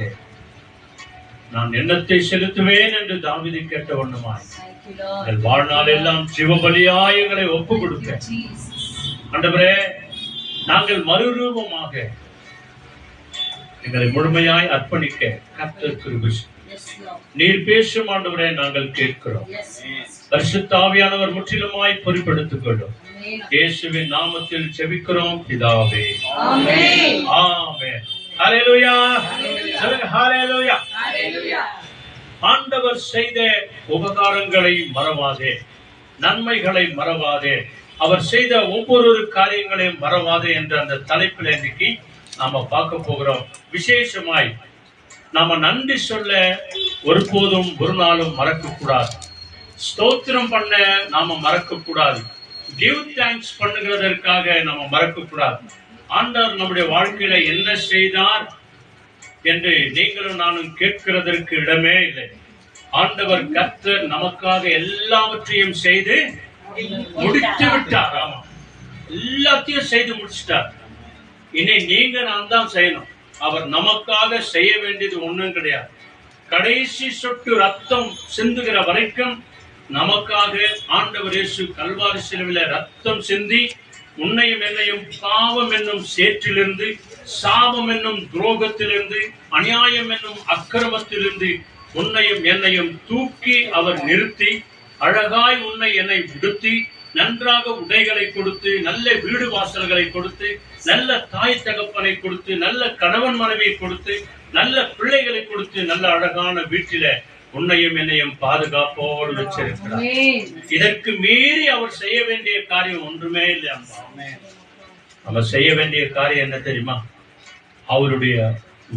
S1: நான் எண்ணத்தை செலுத்துவேன் என்று தாவீது கேட்ட வண்ணமாய் எங்கள் வாழ்நாள் எல்லாம் ஜீவபலியாய் எங்களை ஒப்பு கொடுக்க ஆண்டவரே, நாங்கள் மறுரூபமாக எங்களை முழுமையாய் அர்ப்பணிக்க கர்த்தர் கிருபை நீர் பேசும் ஆண்டவரே நாங்கள் கேட்கிறோம். பரிசுத்த ஆவியானவர் முற்றிலுமாய் பொறுப்பெடுத்துக் கொள்ளும். இயேசுவின் நாமத்தில் ஜெபிக்கிறோம் பிதாவே, ஆமென். ஆமென். ஹல்லேலூயா. சொல்லுங்க ஹல்லேலூயா. ஆண்டவர் செய்த உபகாரங்களை மறவாதே, நன்மைகளை மறவாதே, அவர் செய்த ஒவ்வொரு காரியங்களையும் மறவாதே என்ற அந்த தலைப்பில் இன்னைக்கு நாம பார்க்க போகிறோம். விசேஷமாய் நாம நன்றி சொல்ல ஒருபோதும் ஒரு நாளும் மறக்க கூடாது. ஸ்தோத்திரம் பண்ண நாம மறக்க கூடாது. கிவ் தேங்க்ஸ் பண்ணுகிறதற்காக நாம மறக்க கூடாது. ஆண்டவர் நம்முடைய வாழ்க்கையில என்ன செய்தார் என்று நீங்களும் நானும் கேட்கிறதற்கு இடமே இல்லை. ஆண்டவர் கர்த்தர் நமக்காக எல்லாவற்றையும் செய்து முடித்து விட்டார். ஆமா, எல்லாத்தையும் செய்து முடிச்சிட்டார். இனி நீங்க நான் தான் செய்யணும். அவர் நமக்காக செய்ய வேண்டியது ஒண்ணும் கிடையாது. கடைசி சொட்டு ரத்தம் சிந்துகிற வரைக்கும் நமக்காக ஆண்டவர் இயேசு கல்வாரி சிலுவையிலே ரத்தம் சிந்தி உன்னையும் என்னையும் பாவம் என்னும் சேற்றிலிருந்து, சாபம் என்னும் துரோகத்திலிருந்து, அநியாயம் என்னும் அக்கிரமத்திலிருந்து உன்னையும் என்னையும் தூக்கி அவர் நிறுத்தி அழகாய் உன்னை என்னை விடுத்தி நன்றாக உடைகளை கொடுத்து, நல்ல வீடு வாசல்களை கொடுத்து, நல்ல தாய் தகப்பனை கொடுத்து, நல்ல கணவன் மனைவியை கொடுத்து, நல்ல பிள்ளைகளை கொடுத்து, நல்ல அழகான வீட்டில உன்னையும் என்னையும் பாதுகாப்போடு வச்சிருக்கிறார். இதற்கு மீறி அவர் செய்ய வேண்டிய காரியம் ஒன்றுமே இல்லை. அவர் செய்ய வேண்டிய காரியம் என்ன தெரியுமா? அவருடைய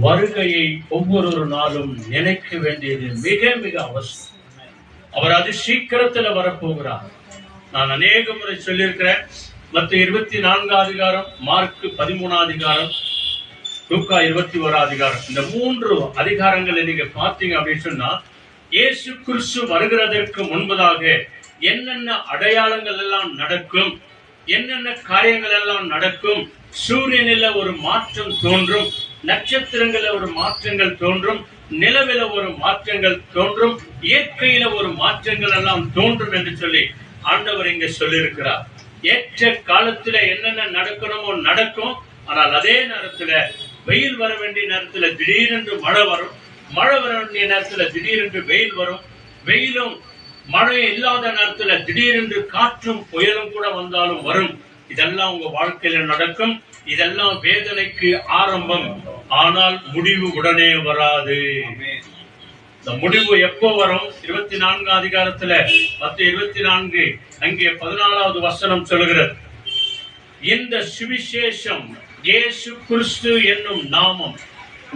S1: வருகையை ஒவ்வொரு நாளும் நினைக்க வேண்டியது மிக மிக அவசியம். அவர் அது சீக்கிரத்துல வரப்போகிறார். நான் அநேக முறை சொல்லியிருக்கிறேன். மத்திய 24 அதிகாரம், மார்க் 13 அதிகாரம், லூக்கா 21 அதிகாரம், இந்த 3 அதிகாரங்களை நீங்க பார்த்தீங்க அப்படின்னு சொன்னா, இயேசு கிறிஸ்து வருகிறதற்கு முன்பதாக என்னென்ன அடையாளங்கள் எல்லாம் நடக்கும், என்னென்ன காரியங்கள் எல்லாம் நடக்கும். சூரியனில ஒரு மாற்றம் தோன்றும், நட்சத்திரங்கள ஒரு மாற்றங்கள் தோன்றும், நிலவில ஒரு மாற்றங்கள் தோன்றும், இயற்கையில ஒரு மாற்றங்கள் எல்லாம் தோன்றும் என்று சொல்லி ஆண்டவர் இங்க சொல்லியிருக்கிறார். ஏற்ற காலத்துல என்னென்ன நடக்கணுமோ நடக்கும். ஆனால் அதே நேரத்துல வெயில் வர வேண்டிய நேரத்துல திடீரென்று மழை வரும், மழை வர வேண்டிய நேரத்துல திடீரென்று வெயில் வரும், வெயிலும் மழை இல்லாத நேரத்துல திடீரென்று காற்றும் புயலும் கூட வந்தாலும் வரும். இதெல்லாம் உங்க வாழ்க்கையில நடக்கும். இதெல்லாம் வேதனைக்கு ஆரம்பம், ஆனால் முடிவு உடனே வராது. இந்த முடிவு எப்போ வரும்? 24 அதிகாரத்துல 10:24 அங்கே 14வது வசனம் சொல்கிறது, இந்த சுவிசேஷம் இயேசு கிறிஸ்து என்னும் நாமம்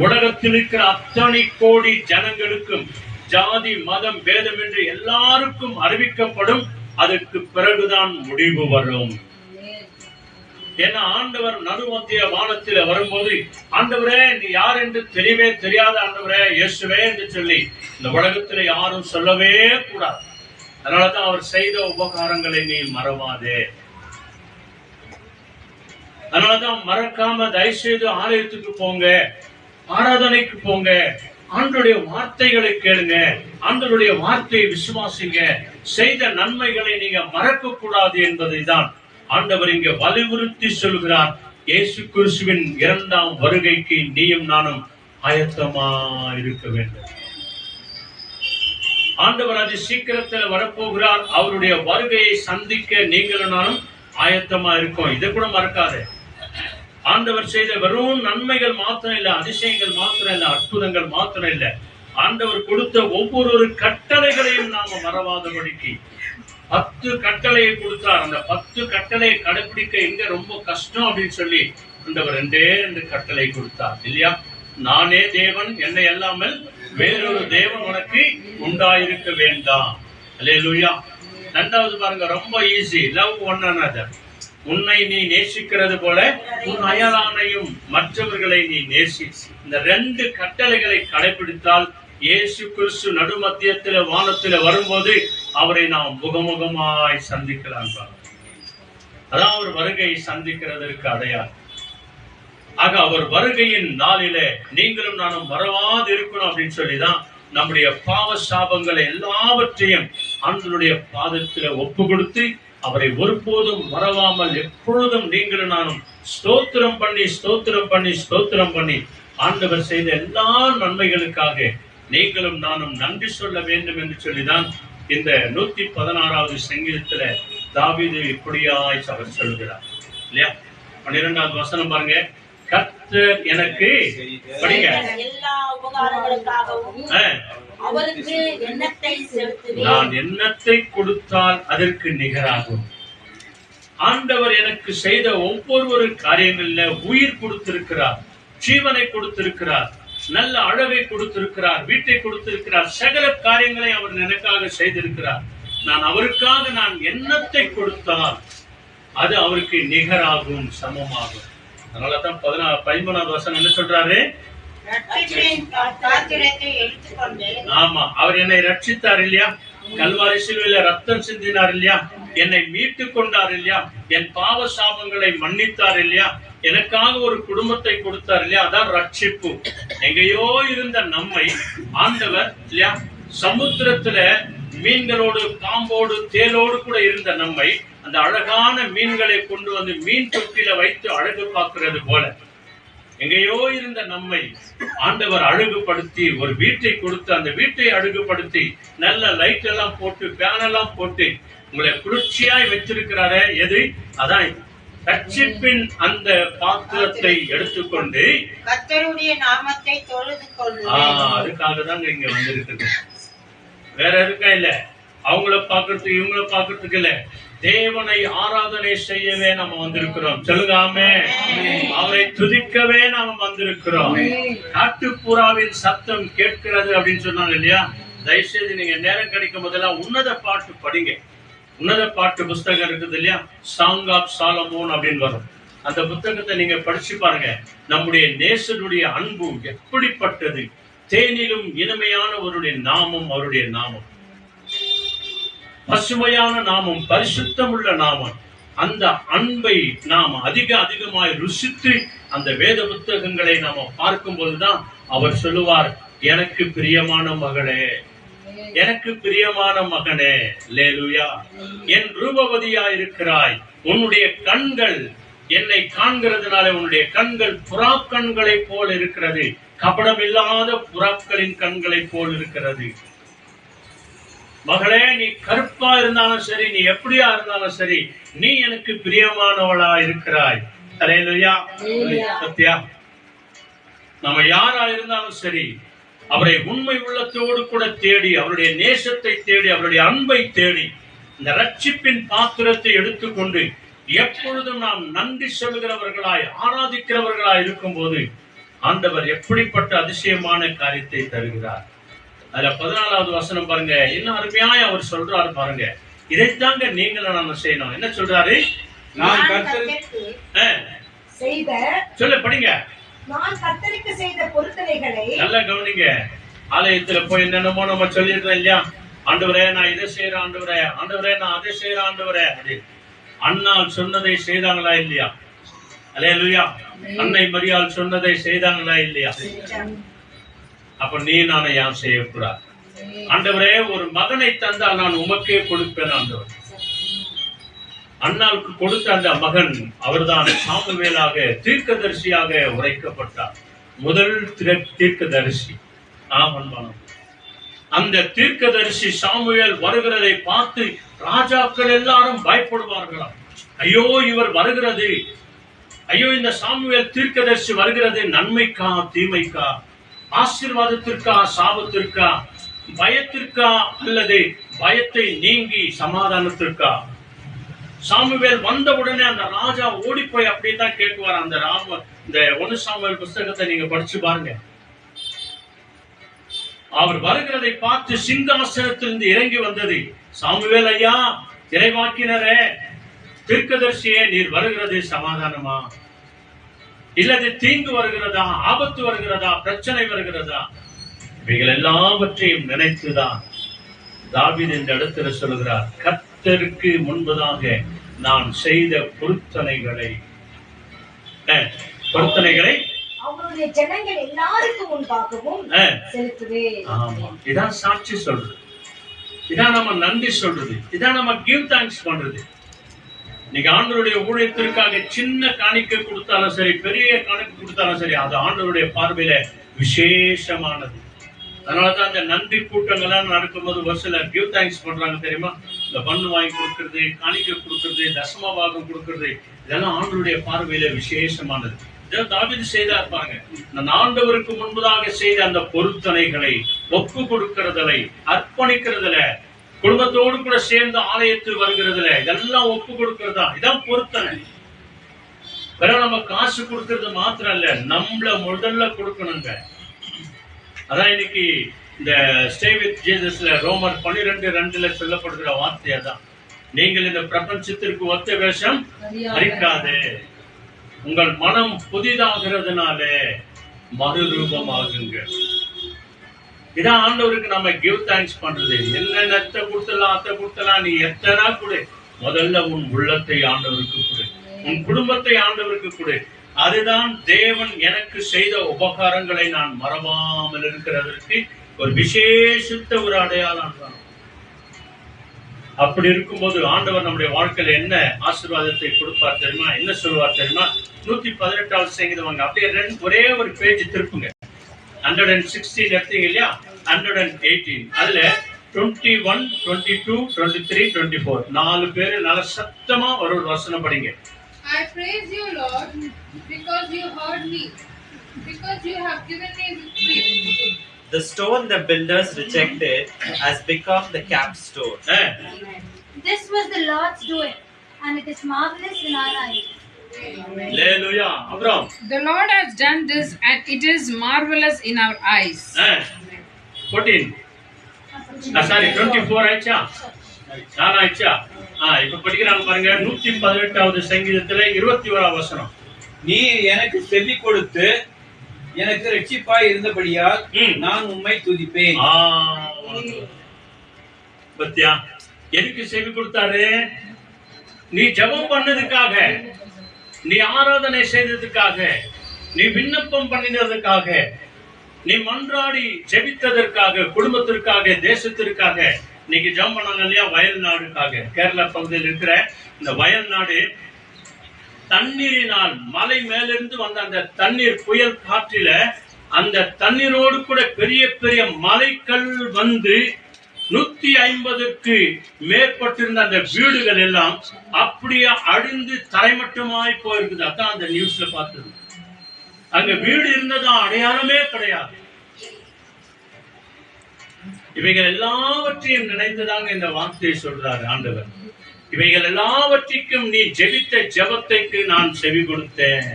S1: உலகத்தில் இருக்கிற அத்தனை கோடி ஜனங்களுக்கும் ஜாதி மதம் பேதம் என்று எல்லாருக்கும் அறிவிக்கப்படும். அதற்கு பிறகுதான் முடிவு வரும். ஏன்னா ஆண்டவர் நடுமத்திய வானத்தில வரும்போது, ஆண்டவரே நீ யார் என்று தெரியவே தெரியாத ஆண்டவரே இயேசுவே என்று சொல்லி இந்த உலகத்துல யாரும் சொல்லவே கூடாது. அதனாலதான் அவர் செய்த உபகாரங்களை நீ மறவாதே. அதனாலதான் மறக்காம தயவு செய்து ஆலயத்துக்கு போங்க, ஆராதனைக்கு போங்க, ஆண்டவருடைய வார்த்தைகளை கேளுங்க, ஆண்டவருடைய வார்த்தையை விசுவாசிங்க, செய்த நன்மைகளை நீங்க மறக்க கூடாது என்பதை தான் ஆண்டவர் இங்க வலியுறுத்தி சொல்கிறார். இயேசு கிறிஸ்துவின் 2ஆம் வருகைக்கு நீயும் நானும் ஆயத்தமா இருக்க வேண்டும். ஆண்டவர் அது சீக்கிரத்தில் வரப்போகிறார். அவருடைய வருகையை சந்திக்க நீங்களும் நானும் ஆயத்தமா இருக்கோம். இதை கூட மறக்காத. ஆண்டவர் செய்த வெறும் நன்மைகள் மாத்திரம் இல்ல, அதிசயங்கள் மாத்திரம் இல்ல, அற்புதங்கள் மாத்திரம் இல்ல, ஆண்டவர் கொடுத்த ஒவ்வொரு கட்டளைகளையும் நாம மறவாதபடிக்கு 10 கட்டளையை கொடுத்தார். அந்த 10 கட்டளையை கடைபிடிக்க எங்க ரொம்ப கஷ்டம் அப்படின்னு சொல்லி ஆண்டவர் 2 கட்டளை கொடுத்தார் இல்லையா? நானே தேவன், என்னை அல்லாமல் வேறொரு தேவன் உனக்கு உண்டாயிருக்க வேண்டாம். அல்லேலூயா. 2வது பாருங்க, ரொம்ப ஈஸி. Love one another. உன்னை நீ நேசிக்கிறது போல உன் அயலானையும் மற்றவர்களை நீ நேசி. இந்த 2 கட்டளைகளை கடைபிடித்தால் இயேசு கிறிஸ்து நடுமத்தியத்தில வானத்தில வரும்போது அவரை நாம் முகமுகமாய் சந்திக்கலாம். அதான் அவர் வருகையை சந்திக்கிறதற்கு அடையாளம். ஆக அவர் வருகையின் நாளிலே நீங்களும் நானும் மறவாது இருக்கணும் அப்படின்னு சொல்லிதான் நம்முடைய பாவ சாபங்களை எல்லாவற்றையும் ஆண்டவருடைய பாதத்தில ஒப்பு கொடுத்து அவரை ஒருபோதும் மறவாமல் எப்பொழுதும் நீங்களும் நானும் ஸ்தோத்திரம் பண்ணி ஸ்தோத்திரம் பண்ணி ஸ்தோத்திரம் பண்ணி ஆண்டவர் செய்த எல்லா நன்மைகளுக்காக நீங்களும் நானும் நன்றி சொல்ல வேண்டும் என்று சொல்லிதான் இந்த 116வது சங்கீதத்துல தாவீது இப்படியாய் அவர் சொல்கிறார் இல்லையா? 12வது வசனம் பாருங்க, கர்த்தர் எனக்கு படிங்க
S8: எல்லா உபகாரங்களுக்காகவும் அவருக்கு எண்ணத்தை செலுத்துவேன்.
S1: நான் எண்ணத்தை கொடுத்தால் அதற்கு நிகராகும். ஆண்டவர் எனக்கு செய்த ஒவ்வொரு காரியங்கள்ல உயிர் கொடுத்திருக்கிறார், ஜீவனை கொடுத்திருக்கிறார், நல்ல அழகை கொடுத்திருக்கிறார், வீட்டை கொடுத்திருக்கிறார், சகல காரியங்களை அவர் எனக்காக செய்திருக்கிறார். நான் அவருக்காக நான் எண்ணத்தை கொடுத்தால் அது அவருக்கு நிகராகும், சமமாகும். அதனாலதான் 13வது வசனம் என்ன சொல்றாரு? ஆமா, அவர் என்னை ரட்சித்தார் இல்லையா? கல்வாரி சிலுவையில ரத்தம் சிந்தினார் இல்லையா? என்னை மீட்டு கொண்டார் இல்லையா? என் பாவ சாபங்களை மன்னித்தார் இல்லையா? எனக்காக ஒரு குடும்பத்தை கொடுத்தார் இல்லையா? அதான் ரட்சிப்பு. எங்கேயோ இருந்த நம்மை ஆண்டவர் இல்லையா, சமுத்திரத்துல மீன்களோடு பாம்போடு தேலோடு கூட இருந்த நம்மை அந்த அழகான மீன்களை கொண்டு வந்து மீன் தொட்டில வைத்து அழகு பார்க்கிறது போல எங்கேயோ இருந்த நம்மை ஆண்டவர் அழகுபடுத்தி ஒரு வீட்டை கொடுத்து அந்த வீட்டை அழகுபடுத்தி நல்ல லைட் எல்லாம் போட்டு ஃபேன் எல்லாம் போட்டு உங்களை குளிர்ச்சியாய் வச்சிருக்கிறாரே எது? அதான் ரட்சிப்பின் அந்த பாத்திரத்தை எடுத்துக்கொண்டு
S8: கர்த்தருடைய நாமத்தை தொழுது கொள்ளுங்கள்.
S1: அதுக்காக தாங்க இங்க வந்திருக்குது. வேற எதுக்கா இல்ல, அவங்கள பாக்குறதுக்கு இவங்கள பாக்குறதுக்கு இல்ல, தேவனை ஆராதனை செய்யவே நம்ம வந்திருக்கிறோம். சொல்லுங்க ஆமென். அவரை துதிக்கவே நாம வந்திருக்கிறோம். காட்டுப்புறாவின் சத்தம் கேட்கிறது அப்படின்னு சொன்னாங்க இல்லையா? தயவுசெய்து நீங்க நேரம் கிடைக்கும் போதெல்லாம் உன்னத பாட்டு படிங்க. உன்னத பாட்டு புஸ்தகம் இருக்குது இல்லையா? சாங் ஆஃப் சாலமோன் அப்படின்னு வரும். அந்த புத்தகத்தை நீங்க படிச்சு பாருங்க. நம்முடைய நேசருடைய அன்பு எப்படிப்பட்டது! தேனிலும் இனிமையான அவருடைய நாமம், அவருடைய நாமம் பசுமையான நாமம், பரிசுத்தமுள்ள நாமம். அந்த அன்பை நாம் அதிகமாய் ருசித்து அந்த வேத புத்தகங்களை நாம பார்க்கும் போதுதான் அவர் சொல்லுவார், எனக்கு பிரியமான மகளே, எனக்கு பிரியமான மகனே, அல்லேலூயா, என் ரூபவதியா இருக்கிறாய். உன்னுடைய கண்கள் என்னை காண்கிறதுனால உன்னுடைய கண்கள் புறா கண்களை போல் இருக்கிறது, கபடம் இல்லாத புறாக்களின் கண்களை போல் இருக்கிறது. மகளே, நீ கருப்பா இருந்தாலும் சரி, நீ எப்படியா இருந்தாலும் சரி, நீ எனக்கு பிரியமானவளா இருக்கிறாய். அல்லேலூயா. சத்யா, நம்ம யாரா இருந்தாலும் சரி, அவரை உண்மை உள்ளத்தோடு கூட தேடி, அவருடைய நேசத்தை தேடி, அவருடைய அன்பை தேடி, இந்த ரட்சிப்பின் பாத்திரத்தை எடுத்துக்கொண்டு எப்பொழுதும் நாம் நன்றி சொல்கிறவர்களாய் ஆராதிக்கிறவர்களாய் இருக்கும் போது ஆண்டவர் எப்படிப்பட்ட அதிசயமான காரியத்தை தருகிறார். அதுல 14வது வசனம் பாருங்க, இன்னும் அருமையாய் அவர் சொல்றாரு பாருங்க. இதைத்தாங்க நீங்களும் நாம செய்யணும். என்ன சொல்றாரு?
S7: நான் கர்த்தருக்கு
S3: செய்த
S1: சொல்ல படிங்க.
S3: நான் கர்த்தருக்கு செய்த பொருத்தனைகளை
S1: நல்லா கவனிங்க. ஆலயத்துல போய் என்னென்னமோ நம்ம சொல்லிடுறோம் இல்லையா? ஆண்டவரே நான் இதை செய்யறேன், ஆண்டவரே, ஆண்டவரே நான் அதை செய்யறேன், ஆண்டவரே அப்படின்னு. அண்ணால் சொன்னதை செய்தாங்களா இல்லையா? அல்லேலூயா. அன்னை மரியாள் சொன்னதை செய்தாங்களா இல்லையா? அப்ப நீ நானே ஏன் செய்யக்கூடாது? ஆண்டவரே, ஒரு மகனை தந்தால் நான் உமக்கே கொடுப்பேன் ஆண்டவர். அண்ணாவுக்கு கொடுத்த அந்த மகன் அவர்தான் சாமுவேலாக தீர்க்கதரிசியாக உரைக்கப்பட்டார். முதல் தீர்க்கதரிசி. அந்த தீர்க்கதரிசி சாமுவேல் வருகிறதை பார்த்து ராஜாக்கள் எல்லாரும் பயப்படுவார்களாம். ஐயோ, இவர் வருகிறது, ஐயோ இந்த சாமுவேல் தீர்க்கதரிசி வருகிறது நன்மைக்கா தீமைக்கா, ஆசீர்வாதத்திற்கா சாபத்திற்கா, பயத்திற்கா அல்லது பயத்தை நீங்கி சமாதானத்திற்கா? சாமுவேல் வந்த உடனே அந்த ராஜா ஓடி போய் அப்படித்தான் கேட்குவார். அந்த இந்த 1 சாமுவேல் புஸ்தகத்தை நீங்க படிச்சு பாருங்க. அவர் வருகிறதை பார்த்து சிங்காசனத்திலிருந்து இறங்கி வந்தது, சாமுவேல் ஐயா, இறைவாக்கினரே, தீர்க்கதரிசியே, நீர் வருகிறது சமாதானமா இல்லது தீங்கு வருகிறதா, ஆபத்து வருகிறதா, பிரச்சனை வருகிறதா? இவைகள் எல்லாவற்றையும் நினைத்துதான் தாவீது இந்த இடத்துல சொல்கிறார், கர்த்தருக்கு முன்பதாக நான் செய்த பொருத்தனைகளை
S3: அவருடைய ஜனங்கள் எல்லாருக்கும் முன்பாகவும் செலுத்துவேன்.
S1: ஆமா, இதான் சாட்சி சொல்றது, இதான் நம்ம நன்றி சொல்றது, இதான் நம்ம கிவ் தேங்க்ஸ் பண்றது. நீங்க ஆண்டவருடைய ஊழியத்திற்காக சின்ன காணிக்கை கொடுத்தாலும் சரி, பெரிய காணிக்கை கொடுத்தாலும் சரி, அது ஆண்டவருடைய பார்வையில விசேஷமானது. அதனாலதான் அந்த நன்றி கூட்டங்கள்லாம் நடக்கும்போது ஒரு சிலர் கிவ் தேங்க்ஸ் பண்றாங்க தெரியுமா? இந்த பண்ணு வாங்கி கொடுக்கறது, காணிக்கை கொடுக்கறது, தசமபாகம் கொடுக்கறது, இதெல்லாம் ஆண்டவருடைய பார்வையில விசேஷமானது. இதை தாவீது செய்தா இருப்பாங்க. நான் ஆண்டவருக்கு முன்பதாக செய்த அந்த பொருத்தனைகளை, ஒப்பு கொடுக்கறதுல, அர்ப்பணிக்கிறதுல, குடும்பத்தோடு கூட சேர்ந்து ஆலயத்தில் வருகிறதுல, இதெல்லாம் ஒப்பு கொடுக்கறதா, இதான் பொருத்தனை. வேற நம்ம காசு கொடுக்கறது மாத்திரம் இல்ல, நம்மள முதல்ல கொடுக்கணுங்க. அதான் இன்னைக்கு இந்த ஸ்டே வித் ஜீசஸ்ல ரோமர் 12:2 சொல்லப்படுகிற வார்த்தையா தான், நீங்கள் இந்த பிரபஞ்சத்திற்கு ஒத்த வேஷம் அளிக்காது, உங்கள் மனம் புதிதாகிறதுனாலே மறுரூபமாகுங்க. இதான் ஆண்டவருக்கு நம்ம கிவ் தேங்க்ஸ் பண்றது. என்னென்ன கொடுத்தலாம், அத்தை கொடுத்தலாம், நீ எத்தனை கொடு, முதல்ல உன் உள்ளத்தை ஆண்டவருக்கு கொடு, உன் குடும்பத்தை ஆண்டவருக்கு கொடு. அதுதான் தேவன் எனக்கு செய்த உபகாரங்களை நான் மறவாமல் இருக்கிறதற்கு ஒரு விசேஷித்த ஒரு அடையாளம் தான். அப்படி இருக்கும்போது ஆண்டவர் நம்முடைய வாழ்க்கையில என்ன ஆசீர்வாதத்தை கொடுப்பார் தெரியுமா? என்ன சொல்லுவார் தெரியுமா? 118வது சங்கீதம் அப்படியே ஒரே ஒரு பேஜ் திருப்புங்க. 116 எடுத்தீங்க இல்லையா? 118 அதுல 21, 22, 23, 24. 4 பேரு நல்ல சத்தமா ஒரு வசனம் படிங்க.
S5: I praise you, Lord, because you heard me, because you have given me victory.
S6: The stone the builders rejected has become the capstone.
S4: This was the Lord's doing, and it is marvelous in our eyes.
S1: Hallelujah. அப்புறம்
S5: The Lord has done this, and it is marvelous in our eyes.
S1: 14. Sorry 24 ஆயிச்சா? 4 ஆயிச்சா? இப்ப படிக்கிறாங்க பாருங்க. 118வது சங்கீதத்திலே 21வது வசனம்.
S7: நீ எனக்கு செவி கொடுத்து எனக்கு ரட்சிப்பாய் இருந்தபடியால் நான் உம்மை துதிப்பேன்.
S1: பத்தியா எதுக்கு செவி கொடுத்தாரு? நீ ஜெபம் பண்ணதுக்காக, நீ ஆராதனை செய்ததுக்காக, நீ விண்ணப்பம் பண்ணினதுக்காக, நீ மன்றாடி ஜெபித்ததற்காக, குடும்பத்திற்காக, தேசத்திற்காக. இன்னைக்கு ஜெபம் பண்ணாங்க இல்லையா? வயல் நாடுக்காக. கேரளா பகுதியில் இருக்கிற இந்த வயல் நாடு தண்ணீரினால், மலை மேலிருந்து வந்த அந்த தண்ணீர் புயல் காற்றில அந்த தண்ணீரோடு கூட பெரிய பெரிய மலைக்கல் வந்து 150க்கு மேற்பட்டிருந்த அந்த வீடுகள் எல்லாம் அப்படியே அழிந்து தரைமட்டமாய் போயிருக்குது. அதான் அந்த நியூஸ்ல பார்த்தது. அங்க வீடு இருந்ததா அடையாளமே கிடையாது. இவைகள் எல்லாவற்றையும் நினைத்துதாங்க இந்த வார்த்தையை சொல்றாரு ஆண்டவர். இவைகள் எல்லாவற்றிற்கும் நீ ஜெபித்த ஜெபத்துக்கு நான் செவி கொடுத்தேன்.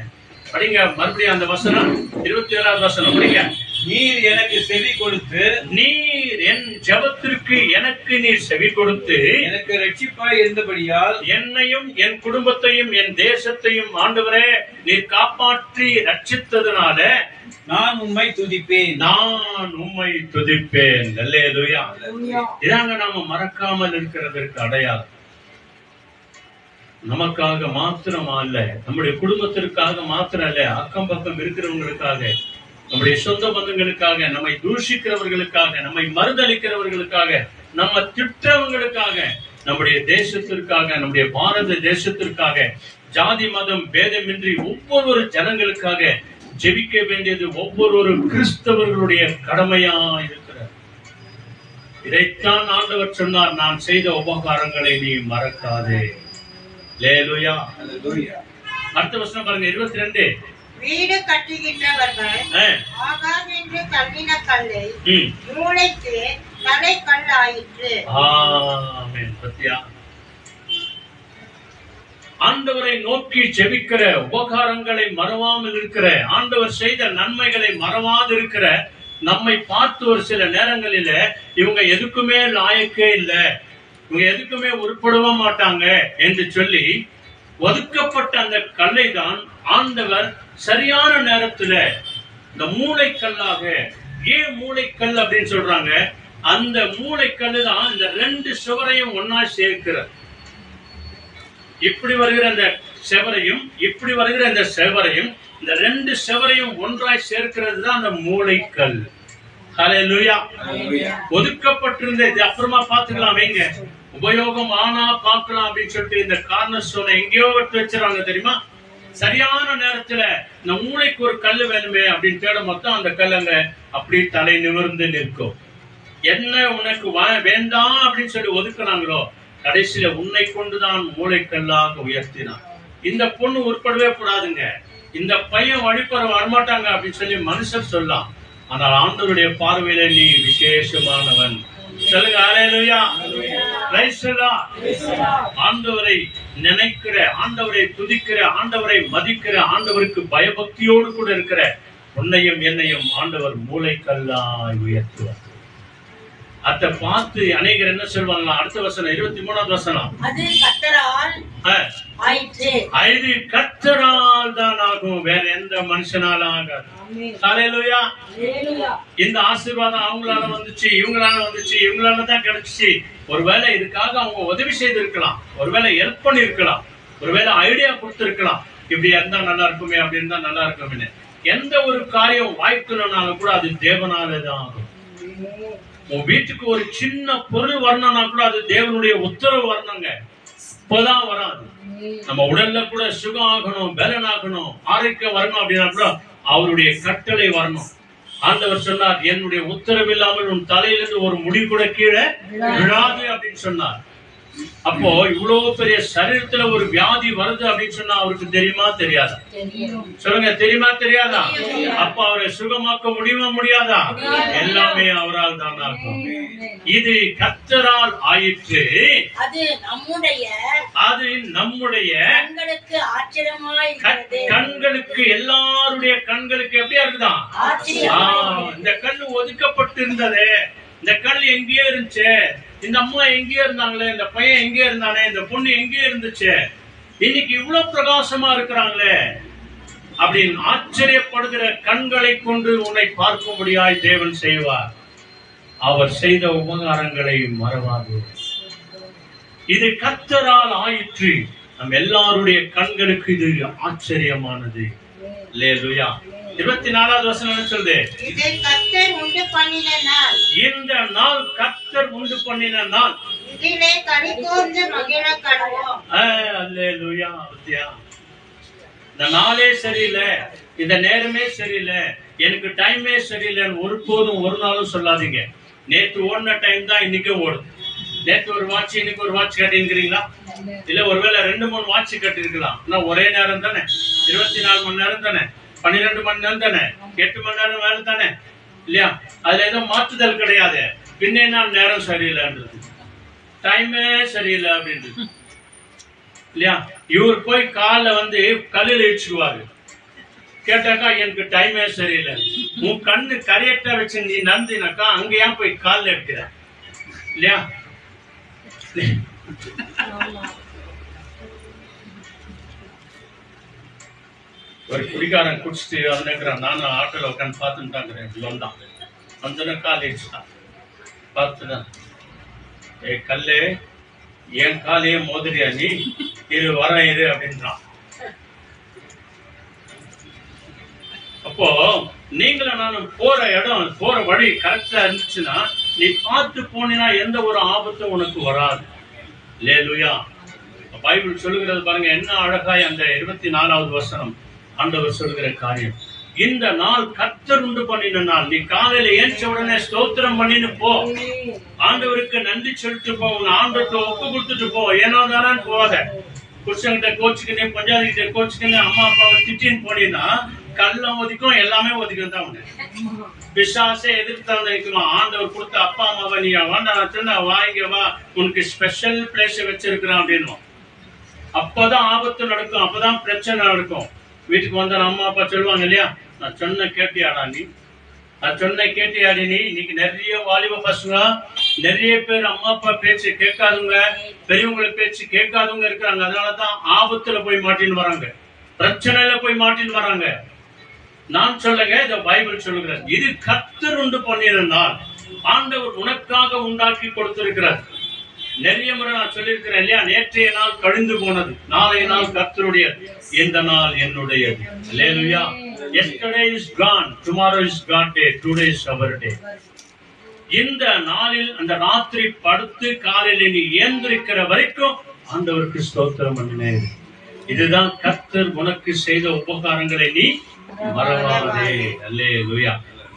S1: படிங்க மறுபடியும் அந்த வசனம், 27வது வசனம் படிங்க.
S7: நீர் எனக்கு செவி கொடுத்து,
S1: நீர் என் ஜெபத்திற்கு எனக்கு நீர் செவி கொடுத்து
S7: எனக்கு ரட்சிப்பாய் இருந்தபடியால்
S1: என்னையும் என் குடும்பத்தையும் என் தேசத்தையும் ஆண்டவரே நீர் காப்பாற்றி ரட்சித்ததுனால
S7: நான் உம்மை துதிப்பேன்.
S1: நான் உம்மை துதிப்பேன். அல்லேலூயா. இதாங்க நாம மறக்காமல் இருக்கிறதற்கு அடையாளம். நமக்காக மாத்திரம் அல்ல, நம்முடைய குடும்பத்திற்காக மாத்திரம் அல்ல, அக்கம் பக்கம் இருக்கிறவங்களுக்காக, நம்முடைய சொந்த பந்தங்களுக்காக, நம்மை தூஷிக்கிறவர்களுக்காக, நம்மை மறுதளிக்கிறவர்களுக்காக, நம்ம திட்டவங்களுக்காக, நம்முடைய தேசத்திற்காக, நம்முடைய பாரத தேசத்திற்காக, ஜாதி மதம் பேதமின்றி ஒவ்வொரு ஜனங்களுக்காக ஜெபிக்க வேண்டியது ஒவ்வொரு கிறிஸ்தவர்களுடைய கடமையா இருக்கிறார். இதைத்தான் ஆண்டவர் சொன்னார், நான் செய்த உபகாரங்களை நீ மறக்காதே. அல்லேலூயா. அடுத்த வசனம் பாருங்க, 22.
S8: வீடு கட்டுகின்றவர்கள் ஆகாது என்று தள்ளின கல்லை மூளைக்கு தலை கல் ஆயிற்று.
S1: ஆமென். பத்தியா ஆண்டவரை நோக்கி ஜெபிக்கிற, உபகாரங்களை மறவாமல் இருக்கிற, ஆண்டவர் செய்த நன்மைகளை மறவாது இருக்கிற நம்மை பார்த்து ஒரு சில நேரங்களில இவங்க எதுக்குமே லாயக்கே இல்ல, இவங்க எதுக்குமே உருப்படவே மாட்டாங்க என்று சொல்லி ஒதுக்கப்பட்ட அந்த கல்லை தான் ஆண்டவர் சரியான நேரத்துல இந்த மூளைக்கல்லாக, ஏன் மூளைக்கல் அப்படின்னு சொல்றாங்க? அந்த மூளைக்கல்லு தான் இந்த 2 சுவரையும் ஒன்னா சேர்க்கிறது. இப்படி வருகிற அந்த செவரையும் இப்படி வருகிற அந்த செவரையும், இந்த 2 செவரையும் ஒன்றாய் சேர்க்கிறது தான் அந்த மூளைக்கல். ஹல்லேலூயா. ஒதுக்கப்பட்டிருந்த இது அப்புறமா பாத்துக்கலாம், வைங்க, உபயோகம் ஆனா பார்க்கலாம் அப்படின்னு சொல்லிட்டு இந்த கார்னர் ஸ்டோனை எங்கேயோ எடுத்து வச்சிருவாங்க தெரியுமா? சரியான நேரத்துல இந்த மூளைக்கு ஒரு கல் வேணுமே அப்படின்னு தேட மொத்தம் அந்த கல் அங்க அப்படி தலை நிமிர்ந்து நிற்கும். என்ன உனக்கு வேண்டாம் அப்படின்னு சொல்லி ஒதுக்குனாங்களோ கடைசியில உன்னை கொண்டுதான் மூளைக்கல்லாக உயர்த்தினான். இந்த பொண்ணு உட்படவே கூடாதுங்க, இந்த பையன் வழிபற வரமாட்டாங்க அப்படின்னு சொல்லி மனுஷர் சொல்லலாம். ஆனால் ஆண்டவருடைய பார்வையில நீ விசேஷமானவன். சொல்லுங்க ஹல்லேலூயா. Praise the Lord. ஆண்டவரை நினைக்கிற, ஆண்டவரை துதிக்கிற, ஆண்டவரை மதிக்கிற, ஆண்டவருக்கு பயபக்தியோடு கூட இருக்கிற உன்னையும் என்னையும் ஆண்டவர் மூளைக்கல்லாய் உயர்த்துவார். அத பார்த்து அநேகர் என்ன சொல்வாங்க? அடுத்த வசனம், 23வது வசனம்.
S8: அது கர்த்தரால் ஆயிற்று.
S1: இது கர்த்தரால் தான் ஆகும், வேற எந்த மனுஷனால ஆகாது. ஹல்லேலூயா. இந்த ஆசீர்வாதம் அவங்களால வந்துச்சு, இவங்களால வந்துச்சு, இவங்களால தான் கிடைச்சிச்சு. ஒருவேளை இதுக்காக அவங்க உதவி செய்திருக்கலாம், ஒருவேளை ஹெல்ப் பண்ணிருக்கலாம், ஒருவேளை ஐடியா கொடுத்திருக்கலாம், இப்படி இருந்தா நல்லா இருக்குமே, அப்படி இருந்தா நல்லா இருக்குமே. எந்த ஒரு காரியம் வாய்க்கணும்னாலும் கூட அது தேவனாலதான் ஆகும். உன் வீட்டுக்கு ஒரு சின்ன பொருள் வரணும்னா கூட அது தேவனுடைய உத்தரவு வரணுங்க, இப்பதான் வராது. நம்ம உடல்ல கூட சுகம் ஆகணும், பலன் ஆகணும், ஆரோக்கியம் வரணும் அப்படின்னா கூட அவருடைய கட்டளை வரணும். ஆண்டவர் சொன்னார், என்னுடைய உத்தரவு இல்லாமல் உன் தலையிலிருந்து ஒரு முடி கூட கீழே விழாது அப்படின்னு சொன்னார். அப்போ இவ்வளவு பெரிய சரீரத்துல ஒரு வியாதி வருது அப்படின்னு சொன்னா அவருக்கு தெரியுமா தெரியாதா? சொல்லுங்க, தெரியுமா தெரியாதா? அப்ப அவரை சுகமாக்க முடியுமா முடியாதா? எல்லாமே அவரால் தான் ஆகும். இது கர்த்தரால் ஆயிற்று.
S8: அது நம்முடைய
S1: கண்களுக்கு ஆச்சரியமாய் கண்களுக்கு, எல்லாருடைய கண்களுக்கு எப்படியா இருக்குதான்? இந்த கண் ஒதுக்கப்பட்டிருந்தது. இந்த கண் எங்கேயே இருந்துச்சு, இந்த அம்மா எங்கேயே இருந்தாங்களே, இந்த பையன் எங்கே இருந்தானே, இந்த பொண்ணு எங்கேயே இருந்துச்சு, இன்னைக்கு இவ்வளவு பிரகாசமா இருக்கிறாங்களே அப்படின்னு ஆச்சரியப்படுகிற கண்களை கொண்டு உன்னை பார்க்கும்படியாய் தேவன் செய்வார். அவர் செய்த உபகாரங்களை மறவாது. இது கர்த்தரால் ஆயிற்று. நம் எல்லாருடைய கண்களுக்கு இது ஆச்சரியமானது. அல்லேலூயா. 24வது வசனம் என்ன சொல்லுது?
S8: இதை கர்த்தர் உண்டு பண்ணின நாள்.
S1: இந்த நாள் கர்த்தர் உண்டு பண்ணின நாள்.
S8: இதிலே களிகூர்ந்து மகிழ கடவோம்.
S1: அல்லேலூயா. இந்த நாளே சரியில்லை, இந்த நேரமே சரியில்லை, எனக்கு டைமே சரியில்லைன்னு ஒருபோதும் ஒரு நாளும் சொல்லாதீங்க. நேற்று ஓடின டைம் தான் இன்னைக்கு ஓடுது. நேற்று ஒரு வாட்ச், இன்னைக்கு ஒரு வாட்ச் கட்டிருக்கிறீங்களா? இல்ல ஒருவேளை 2-3 வாட்ச் கட்டிருக்கலாம். ஆனா ஒரே நேரம் தானே, 24 மணி நேரம் தானே, 12 மணி நேரம் தானே, 8 மணி நேரம் வேலை தானே, இல்லையா? அதுல ஏதோ மாற்றுதல் கிடையாது. பின்ன நேரம் சரியில்லைன்றது, டைமே சரியில்லை அப்படின்றது, இல்லையா? இவர் போய் கால வந்து கல்லில் இடிச்சுக்குவாரு. கேட்டாக்கா எனக்கு டைமே சரியில்லை. உன் கண்ணு கரெக்டா வச்சு நீ நந்தினாக்கா அங்க ஏன் போய் காலில் எடுக்கிற, இல்லையா? ஒரு குடிக்காரன் குடிச்சிட்டு வந்துக்கிறான். நானும் ஆட்டோல உட்காந்து பார்த்துட்டாங்கிறேன். வந்தான், வந்தோடனே காலேஜ் தான் பார்த்துதான், கல்லு என் காலையே மோதிரியா நீ, இரு வர இரு அப்படின்றான். அப்போ நீங்களும் நானும் போற இடம், போற வழி கரெக்டா இருந்துச்சுன்னா நீ பார்த்து போனா எந்த ஒரு ஆபத்தும் உனக்கு வராது. அல்லேலூயா. பைபிள் சொல்லுகிறது பாருங்க, என்ன அழகாய் அந்த 24வது வசனம் ஆண்டவர் சொல்லுகிற காரியம். இந்த நாள் கர்த்தர் உண்டு பண்ணின நாள். நீ காலையில ஏஞ்ச உடனே ஸ்தோத்திரம் பண்ணின்னு போ, ஆண்டவருக்கு நன்றி சொல்லிட்டு போ, உன் ஆண்டவருக்கு ஒப்பு கொடுத்துட்டு போ. ஏனோ தானு போகாத. புருஷன்கிட்ட கோச்சுக்கினே, பஞ்சாதிகிட்ட கோச்சுக்கினே, அம்மா அப்பாவை திட்டின்னு போனீங்கன்னா கல்லம் ஒதுக்கும், எல்லாமே ஒதுக்கும் தான் உண்டு. பிசாசே எதிர்த்து நிற்கணும். ஆண்டவர் கொடுத்த அப்பா அம்மாவை நீ வேண்டாம் வாங்க வா, உனக்கு ஸ்பெஷல் பிளேஸ் வச்சிருக்கிறான் அப்படின்னு. அப்பதான் ஆபத்து நடக்கும், அப்பதான் பிரச்சனை நடக்கும். வீட்டுக்கு வந்தா அம்மா அப்பா சொல்லுவாங்க இல்லையா, நான் சொன்ன கேட்டியாடா நீ, நான் சொன்ன கேட்டியாடி நீ. இன்னைக்கு நிறைய வாலிப பசங்க, நிறைய பேர் அம்மா அப்பா பேச்சு கேட்காதவங்க, பெரியவங்களுக்கு பேச்சு கேட்காதவங்க இருக்கிறாங்க. அதனாலதான் ஆபத்துல போய் மாட்டின்னு வராங்க, பிரச்சனையில போய் மாட்டின்னு வராங்க. நான் சொல்லுங்க, இந்த பைபிள் சொல்லுகிறேன், இது கர்த்தர் உண்டு பண்ணிருந்தால் ஆண்டவர் உனக்காக உண்டாக்கி கொடுத்திருக்கிறார். நிறைய முறை நான் சொல்லியிருக்கிறேன் இல்லையா, நேற்றைய நாள் கழிந்து போனது, நாளைய நாள் கர்த்தருடையது, இந்த நாள் என்னுடையது. அல்லேலூயா. Yesterday is gone, tomorrow is God's day, today is our day. இந்த நாளில் அந்த ராத்திரி படுத்து காலையில நீ ஏந்திருக்கிற வரைக்கும் ஆண்டவருக்கு ஸ்தோத்திரம் பண்ணினேன். இதுதான் கர்த்தர் உனக்கு செய்த உபகாரங்களை நீ மறவாதே. அல்லேலூயா.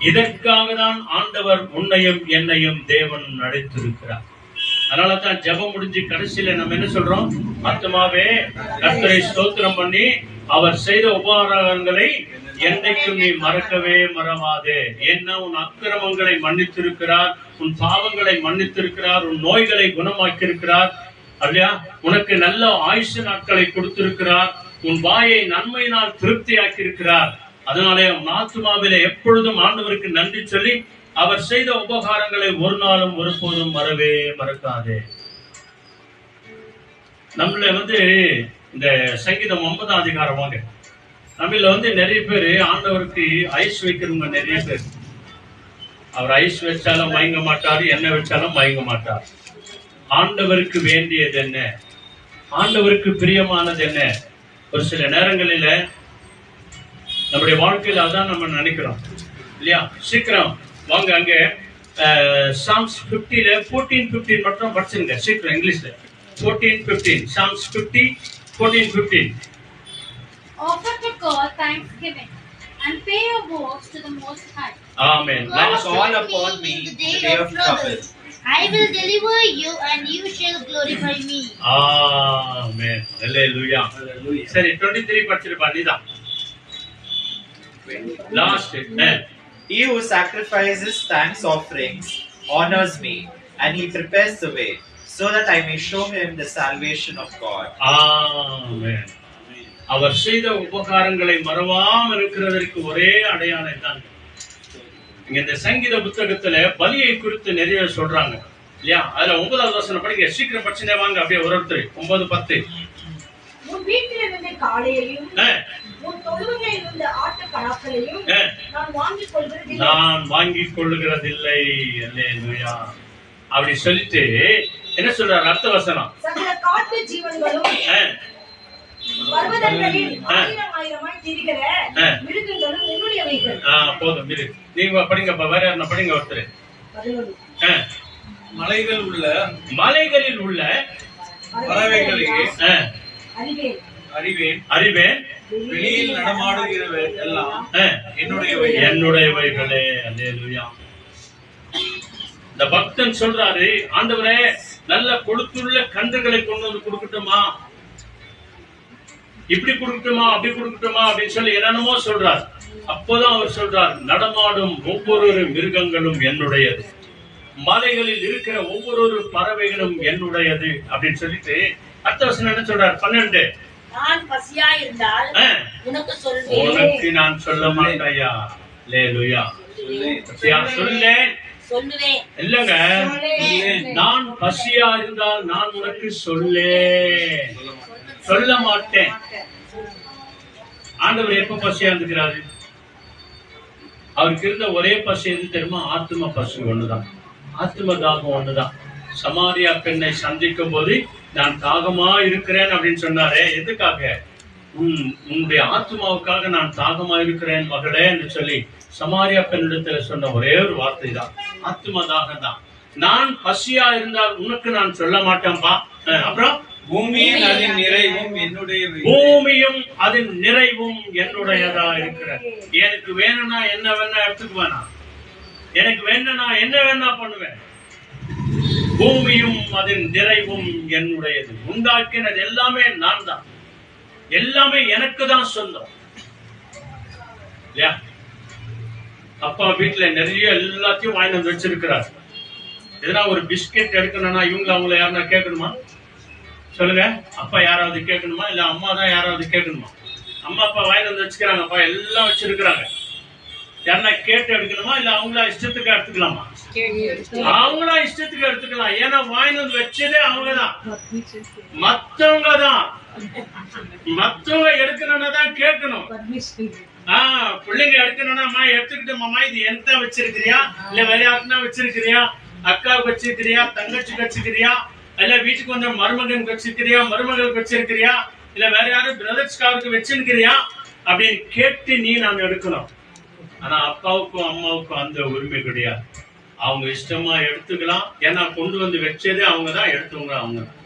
S1: இதற்காக தான் ஆண்டவர் உன்னையும் என்னையும் தேவன் அழைத்திருக்கிறார். அதனாலதான் ஜெபம் முடிஞ்சு கடைசியில நம்ம என்ன சொல்றோம்? ஆத்துமாவே கர்த்தரை ஸ்தோத்திரம் பண்ணி அவர் செய்த உபகாரங்களை என்றைக்கும் நீ மறக்கவே மறவாதே. ஏன்னா உன் அக்கிரமங்களை மன்னித்திருக்கிறார், உன் பாவங்களை மன்னித்திருக்கிறார், உன் நோய்களை குணமாக்கி இருக்கிறார், இல்லையா? உனக்கு நல்ல ஆயுசு நாட்களை கொடுத்திருக்கிறார், உன் வாயை நன்மையினால் திருப்தியாக்கி இருக்கிறார். அதனாலே உன் ஆத்துமாவிலே எப்பொழுதும் ஆண்டவருக்கு நன்றி சொல்லி அவர் செய்த உபகாரங்களை ஒரு நாளும் ஒருபோதும் மறவே மறக்காதே. நம்மள இந்த சங்கீதம் 50ஆம் அதிகாரம் வாங்க. நம்மள நிறைய பேர் ஆண்டவருக்கு ஐஸ் வைக்கிறவங்க நிறைய பேர். அவர் ஐஸ் வச்சாலும் மயங்க மாட்டார், எண்ணெய் வச்சாலும் மயங்க மாட்டார். ஆண்டவருக்கு வேண்டியது என்ன, ஆண்டவருக்கு பிரியமானது என்ன? ஒரு சில நேரங்களில நம்முடைய வாழ்க்கையில அதான் நம்ம நினைக்கிறோம் இல்லையா? சீக்கிரம் வாங்க, அங்க Psalms 50ல 14:15 மட்டும் படிச்சுங்க சீக்கிரம் இங்கிலீஷ்ல. 14:15 Psalms 50 14:15.
S2: Offer to God thanksgiving
S4: and pay your vows to the Most High.
S1: Amen.
S6: Now
S1: Last
S6: call upon me in the day of trouble.
S4: I will deliver you and you shall glorify me.
S1: ஆமென். அல்லேலூயா. சரி 23 படிச்சிருப்பா நீதான். Last.
S6: He who sacrifices thanks offerings honors me, and he prepares the way, so that I may show him the salvation of God.
S1: ஆமென். அவர் செய்த உபகாரங்களை மறவாமல் இருக்கிறதற்கு ஒரே அடையாளம் தான். இங்க இந்த சங்கீத புத்தகத்துல பலியை குறித்து நிறைய சொல்றாங்க இல்லையா? அதுல 9வது வசனம் படிங்க, சீக்கிரம் படிச்சுனே வாங்க, அப்படியே ஒரு ஒருத்தர் 9:10.
S9: உன் வீட்டில் இருந்த காளையையும் உன் தொழுவங்களில் இருந்த ஆட்டுக்கடாக்களையும் நான் வாங்கிக்
S1: கொள்ளுகிறதில்லை. அல்லேலூயா. அப்படி சொல்லிட்டு என்ன சொல்றாரு அடுத்த வசனம்?
S9: சகல காட்டு ஜீவன்களும் பர்வதங்களில் ஆயிரம் ஆயிரமாய் திரிகிற மிருகங்களும் உன்னுடையவைகள்.
S1: போதும் இரு. நீங்க படிங்க, வேற யாரா படிங்க ஒருத்தர்.
S9: 11
S1: மலைகளில் உள்ள
S9: பறவைகளையே
S1: அறிவேன்,
S7: வெளியில் நடமாடுகிறவை எல்லாம்
S1: என்னுடையவைகளே. அல்லேலூயா. இந்த பக்தன் சொல்றாரு, ஆண்டவரே நல்ல கொழுத்துள்ள கன்றுகளை கொண்டு வந்து கொடுக்கட்டுமா, இப்படி கொடுக்கட்டுமா, அப்படி கொடுக்கட்டுமா அப்படின்னு சொல்லி என்னென்னமோ சொல்றார். அப்போதான் அவர் சொல்றார், நடமாடும் ஒவ்வொரு மிருகங்களும் என்னுடையது, மலைகளில் இருக்கிற ஒவ்வொரு பறவைகளும் என்னுடையது அப்படின்னு சொல்லிட்டு அடுத்த வசனம் என்ன சொல்றார்? 12.
S9: நான் பசியா இருந்தால் உனக்கு சொல்வேன்,
S1: உனக்கு நான் சொல்ல மாட்டேயா. அல்லேலூயா. சொல்லுவேன் இல்லங்க, நான் பசியா இருந்தால் நான் உனக்கு சொல்ல மாட்டேன். ஆண்டவர் எப்ப பசியா இருந்துக்கிறாரு? அவருக்கு இருந்த ஒரே பசி எது தெரியுமா? ஆத்ம பசி ஒண்ணுதான், ஆத்ம தாகம் ஒண்ணுதான். சமாரியா பெண்ணை சந்திக்கும் போது நான் தாகமா இருக்கிறேன் அப்படின்னு சொன்னாரே, எதுக்காக? உன்னுடைய ஆத்மாவுக்காக நான் தாகமா இருக்கிறேன் மகளே என்று சொல்லி சமாரியா பெண்ணிடத்துல சொன்ன ஒரே ஒரு வார்த்தை தான், ஆத்ம தாகம் தான். நான் பசியா இருந்தால் உனக்கு நான் சொல்ல மாட்டேன்பா. அப்புறம்
S7: பூமியும் அதன் நிறைவும் என்னுடையது,
S1: பூமியும் அதன் நிறைவும் என்னுடையதா இருக்கிற. எனக்கு வேணும்னா என்ன வேணா எடுத்துக்குவேனா, எனக்கு வேணும்னா என்ன வேணா பண்ணுவேன். பூமியும் அதன் நிறைவும் என்னுடையது, உண்டாக்கினது எல்லாமே நான் தான், எல்லாமே எனக்கு தான் சொந்தம் இல்லையா? அப்பா வீட்டுல நிறைய எல்லாத்தையும் வாங்கி வந்து வச்சிருக்கிறார். எதனா ஒரு பிஸ்கெட் எடுக்கணும்னா இவங்க அவங்கள யாருன்னா கேட்கணுமா? சொல்லுங்க. அப்பா யாராவது கேட்கணுமா, இல்ல அம்மா தான் யாராவது கேட்கணுமா? அம்மா அப்பா வாங்கி வந்து வச்சுக்கிறாங்கப்பா, எல்லாம் வச்சிருக்கிறாங்க. யாருன்னா கேட்டு எடுக்கணுமா, இல்ல அவங்களா இஷ்டத்துக்கு எடுத்துக்கலாமா? அவங்களா இஷ்டத்துக்கு எடுத்துக்கலாம். ஏன்னா வாங்கி வந்து வச்சதே அவங்கதான், மத்தவங்க தான். மத்தவங்க எடுக்கணும்னா தான் கேட்கணும். பிள்ளைங்க எடுக்கணும்னா அம்மா எடுத்துக்கிட்டு, மாமா இது எந்த வச்சிருக்கிறியா, இல்ல வேற யாருக்குன்னா வச்சிருக்கிறியா, அக்காவுக்கு வச்சிருக்கிறியா, தங்கச்சிக்கு வச்சிருக்கிறியா, இல்ல வீட்டுக்கு வந்த மருமகனுக்கு வச்சிருக்கிறியா, மருமகளுக்கு வச்சிருக்கிறியா, இல்ல வேற யாரும் பிரதர்ஸ்காருக்கு வச்சிருக்கிறியா அப்படின்னு கேட்டு நீ நான் எடுக்கணும். ஆனா அப்பாவுக்கும் அம்மாவுக்கும் அந்த உரிமை கிடையாது. அவங்க இஷ்டமா எடுத்துக்கலாம். ஏன்னா கொண்டு வந்து வச்சதே அவங்கதான், எடுத்தவங்க அவங்கதான்.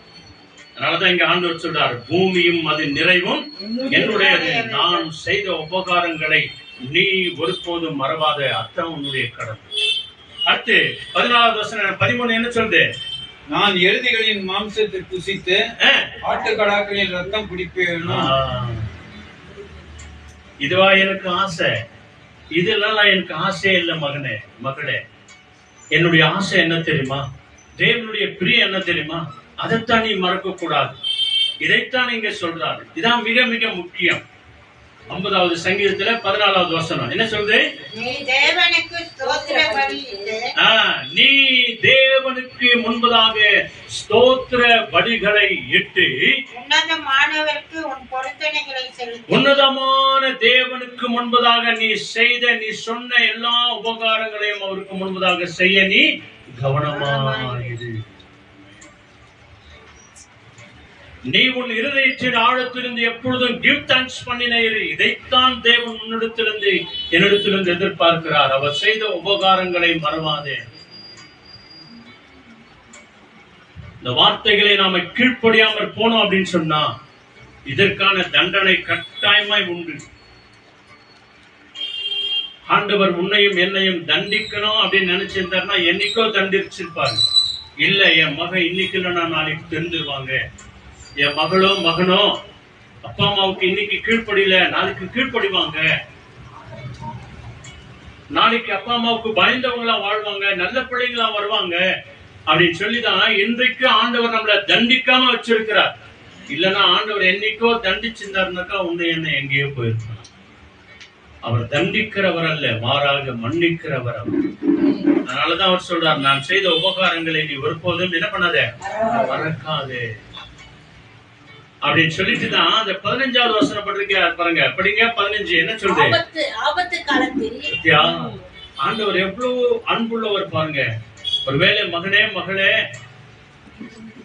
S1: அதனாலதான் இங்க ஆண்டவர் சொல்றாரு, பூமியும் அது நிறைவும் என்னுடையது, நான் செய்த உபகாரங்களை நீ ஒருபோதும் மறவாத, அத்தான் உன்னுடைய கடமை. அடுத்து 14வது வசனம் 13 என்ன சொல்லுது?
S7: நான் எருதிகளின் மாம்சத்தை புசித்து ஆட்டுக்கடாக்களின் ரத்தம் குடிப்பேன்.
S1: இதுவா எனக்கு ஆசை? இதெல்லாம் எனக்கு ஆசையே இல்லை மகனே, மகளே. என்னுடைய ஆசை என்ன தெரியுமா? தேவனுடைய பிரியம் என்ன தெரியுமா? அதைத்தான் நீ மறக்க கூடாது. இதைத்தான் இங்க சொல்றாரு. இதான் மிக மிக முக்கியம். 50வது சங்கீதத்துல 14வது வசனம் என்ன சொல்லுது?
S8: நீ தேவனுக்கு ஸ்தோத்திர பலியிட்டு,
S1: நீ தேவனுக்கு முன்பதாக ஸ்தோத்திர பலிகளை இட்டு,
S8: உன்னதமானவருக்கு உன் பொருத்தனைகளை செலுத்து.
S1: உன்னதமான தேவனுக்கு முன்பதாக நீ செய்த, நீ சொன்ன எல்லா உபகாரங்களையும் அவருக்கு முன்பதாக செய்ய நீ கவனமாயிரு. நீ உன் இருதயத்தின் ஆழத்திலிருந்து எப்பொழுதும் கிவ் தேங்க்ஸ் பண்ணினீர். இதைத்தான் தேவன் உன்னிடத்திலிருந்து என்னிடத்திலிருந்து எதிர்பார்க்கிறார். அவர் செய்த உபகாரங்களை மறவாதே. இந்த வார்த்தைகளை நாம கீழ்ப்படியாமல் போனோம் அப்படின்னு சொன்னா இதற்கான தண்டனை கட்டாயமாய் உண்டு. ஆண்டவர் உன்னையும் என்னையும் தண்டிக்கணும் அப்படின்னு நினைச்சிருந்தாருன்னா என்னைக்கோ தண்டிச்சிருப்பாரு. இல்ல, என் மகன் இன்னைக்கு இல்லைன்னா நாளைக்கு தெரிஞ்சிருவாங்க. என் மகளோ மகனோ அப்பா அம்மாவுக்கு இன்னைக்கு கீழ்ப்படியில நாளைக்கு கீழ்ப்படிவாங்க. நாளைக்கு அப்பா அம்மாவுக்கு பயந்தவங்களா வாழ்வாங்க, நல்ல பிள்ளைங்களா வருவாங்க அப்படின்னு சொல்லிதான் இன்றைக்கு ஆண்டவர் நம்மளை தண்டிக்காம வச்சிருக்கிறார். இல்லைன்னா ஆண்டவர் என்னைக்கோ தண்டிச்சிருந்தாருனாக்கா உன்னை என்ன எங்கேயோ போயிருக்கலாம். அவர் தண்டிக்கிறவர் அல்ல, மாறாக மன்னிக்கிறவர் அவர். அதனாலதான் அவர் சொல்றார், நான் செய்த உபகாரங்களை நீ ஒருபோதும் என்ன பண்ணாத, மறக்காதே அப்படின்னு சொல்லிட்டு தான் அந்த 15வது வசனம் படிக்கிறார் பாருங்க. படிங்க 15. என்ன சொல்றேன்?
S9: ஆபத்து காலத்தில்
S1: ஆண்டவர் எவ்வளவு அன்புள்ளவர் பாருங்க. ஒருவேளை மகனே மகளே,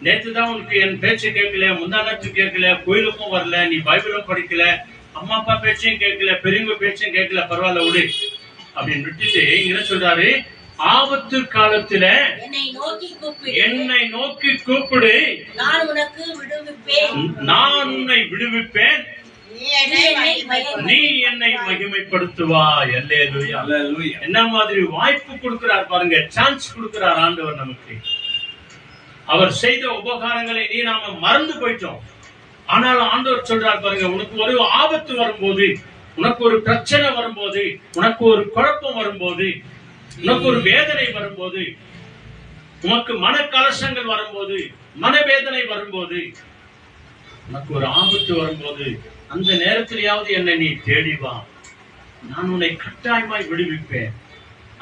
S1: நேற்றுதான் உனக்கு என் பேச்சு கேட்கல, முந்தானத்து கேட்கல, கோயிலுக்கும் வரல, நீ பைபிளும் படிக்கல, அம்மா அப்பா பேச்சையும் கேட்கல, பெரியவங்க பேச்சையும் கேட்கல, பரவாயில்ல விடு அப்படின்னு விட்டுட்டு என்ன சொல்றாரு? ஆபத்து காலத்துல என்னை நோக்கி கூப்பிடு, நான் உன்னை விடுவிப்பேன், நீ என்னை மகிமைப்படுத்துவாய். அல்லேலூயா. என்ன மாதிரி வாய்ப்பு கொடுக்கிறார் பாருங்க, சான்ஸ் கொடுக்கிறார் ஆண்டவர் நமக்கு. அவர் செய்த உபகாரங்களை நீ நாம மறந்து போயிட்டோம். ஆனால் ஆண்டவர் சொல்றார் பாருங்க, உனக்கு ஒரு ஆபத்து வரும்போது, உனக்கு ஒரு பிரச்சனை வரும்போது, உனக்கு ஒரு குழப்பம் வரும்போது, உனக்கு ஒரு வேதனை வரும்போது, உனக்கு மன கலசங்கள் வரும்போது, மனவேதனை வரும்போது, உனக்கு ஒரு ஆபத்து வரும்போது, அந்த நேரத்திலேயாவது என்னை நீ தேடி வா, நான் உன்னை கட்டாயமாய் விடுவிப்பேன்,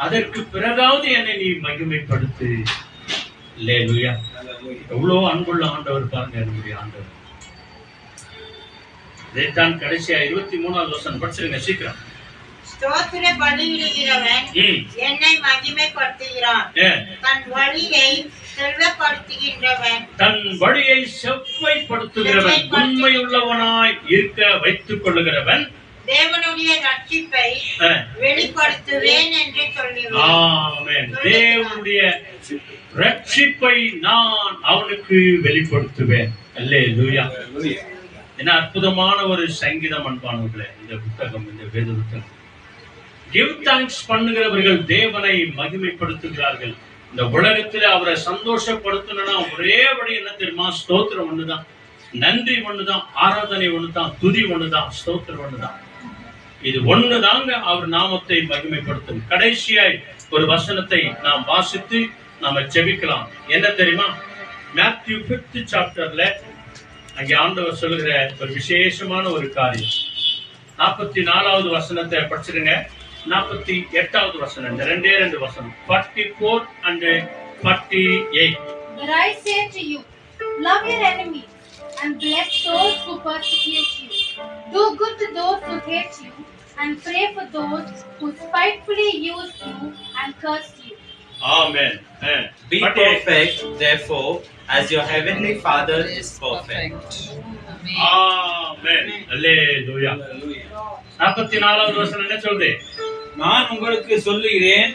S1: அதற்கு பிறகாவது என்னை நீ மகிமைப்படுத்து. அல்லேலூயா. எவ்வளவு அன்புள்ள ஆண்டவர் பாருங்க என்னுடைய ஆண்டவர். இதைத்தான் கடைசியா 23வது வசனம் படிச்சிருங்க சீக்கிரம்.
S8: ஸ்தோத்திர பலியிடுகிறவன் என்னை மகிமைப்படுத்துகிறான், தன் வழியை செவ்வைப்படுத்துகின்றவன் உண்மையுள்ளவனாய் இருக்க வைத்துக் கொள்ளுகிறவன் தேவனுடைய ரட்சிப்பை வெளிப்படுத்துவேன் என்று சொல்லுவேன். ஆமென். தேவனுடைய ரட்சிப்பை நான் அவனுக்கு வெளிப்படுத்துவேன். அல்லேலூயா. என்ன அற்புதமான ஒரு சங்கீதம் அன்பானவர்களே இந்த புத்தகம், இந்த வேத புத்தகம். கிவ் தேங்க்ஸ் பண்ணுகிறவர்கள் தேவனை மகிமைப்படுத்துகிறார்கள். இந்த உலகத்துல அவரை சந்தோஷப்படுத்தணும்னா ஒரே வழி என்ன தெரியுமா? ஸ்தோத்திரம் ஒண்ணுதான், நன்றி ஒண்ணுதான், ஆராதனை ஒண்ணுதான், துதி ஒண்ணுதான், ஸ்தோத்திரம் ஒண்ணுதான். இது ஒண்ணுதாங்க அவர் நாமத்தை மகிமைப்படுத்தும். கடைசியாய் ஒரு வசனத்தை நாம் வாசித்து நாம ஜெபிக்கலாம். என்ன தெரியுமா? மேத்யூ 5th சாப்டர்ல அங்கே ஆண்டவர் சொல்லுகிற ஒரு விசேஷமான ஒரு காரியம். 44வது வசனத்தை படிச்சிருங்க. 48வது வசனம், இந்த ரெண்டு வசனம், 44 and 48.
S2: But I say to you, love your enemies and bless those who persecute you. Do good to those who hate you and pray for those who spitefully use you and curse you.
S1: Amen.
S6: Be perfect, therefore, as your heavenly Father is perfect.
S1: Amen. Hallelujah. 44வது வசனம் என்ன சொல்லுது?
S7: நான் உங்களுக்கு சொல்லுகிறேன்,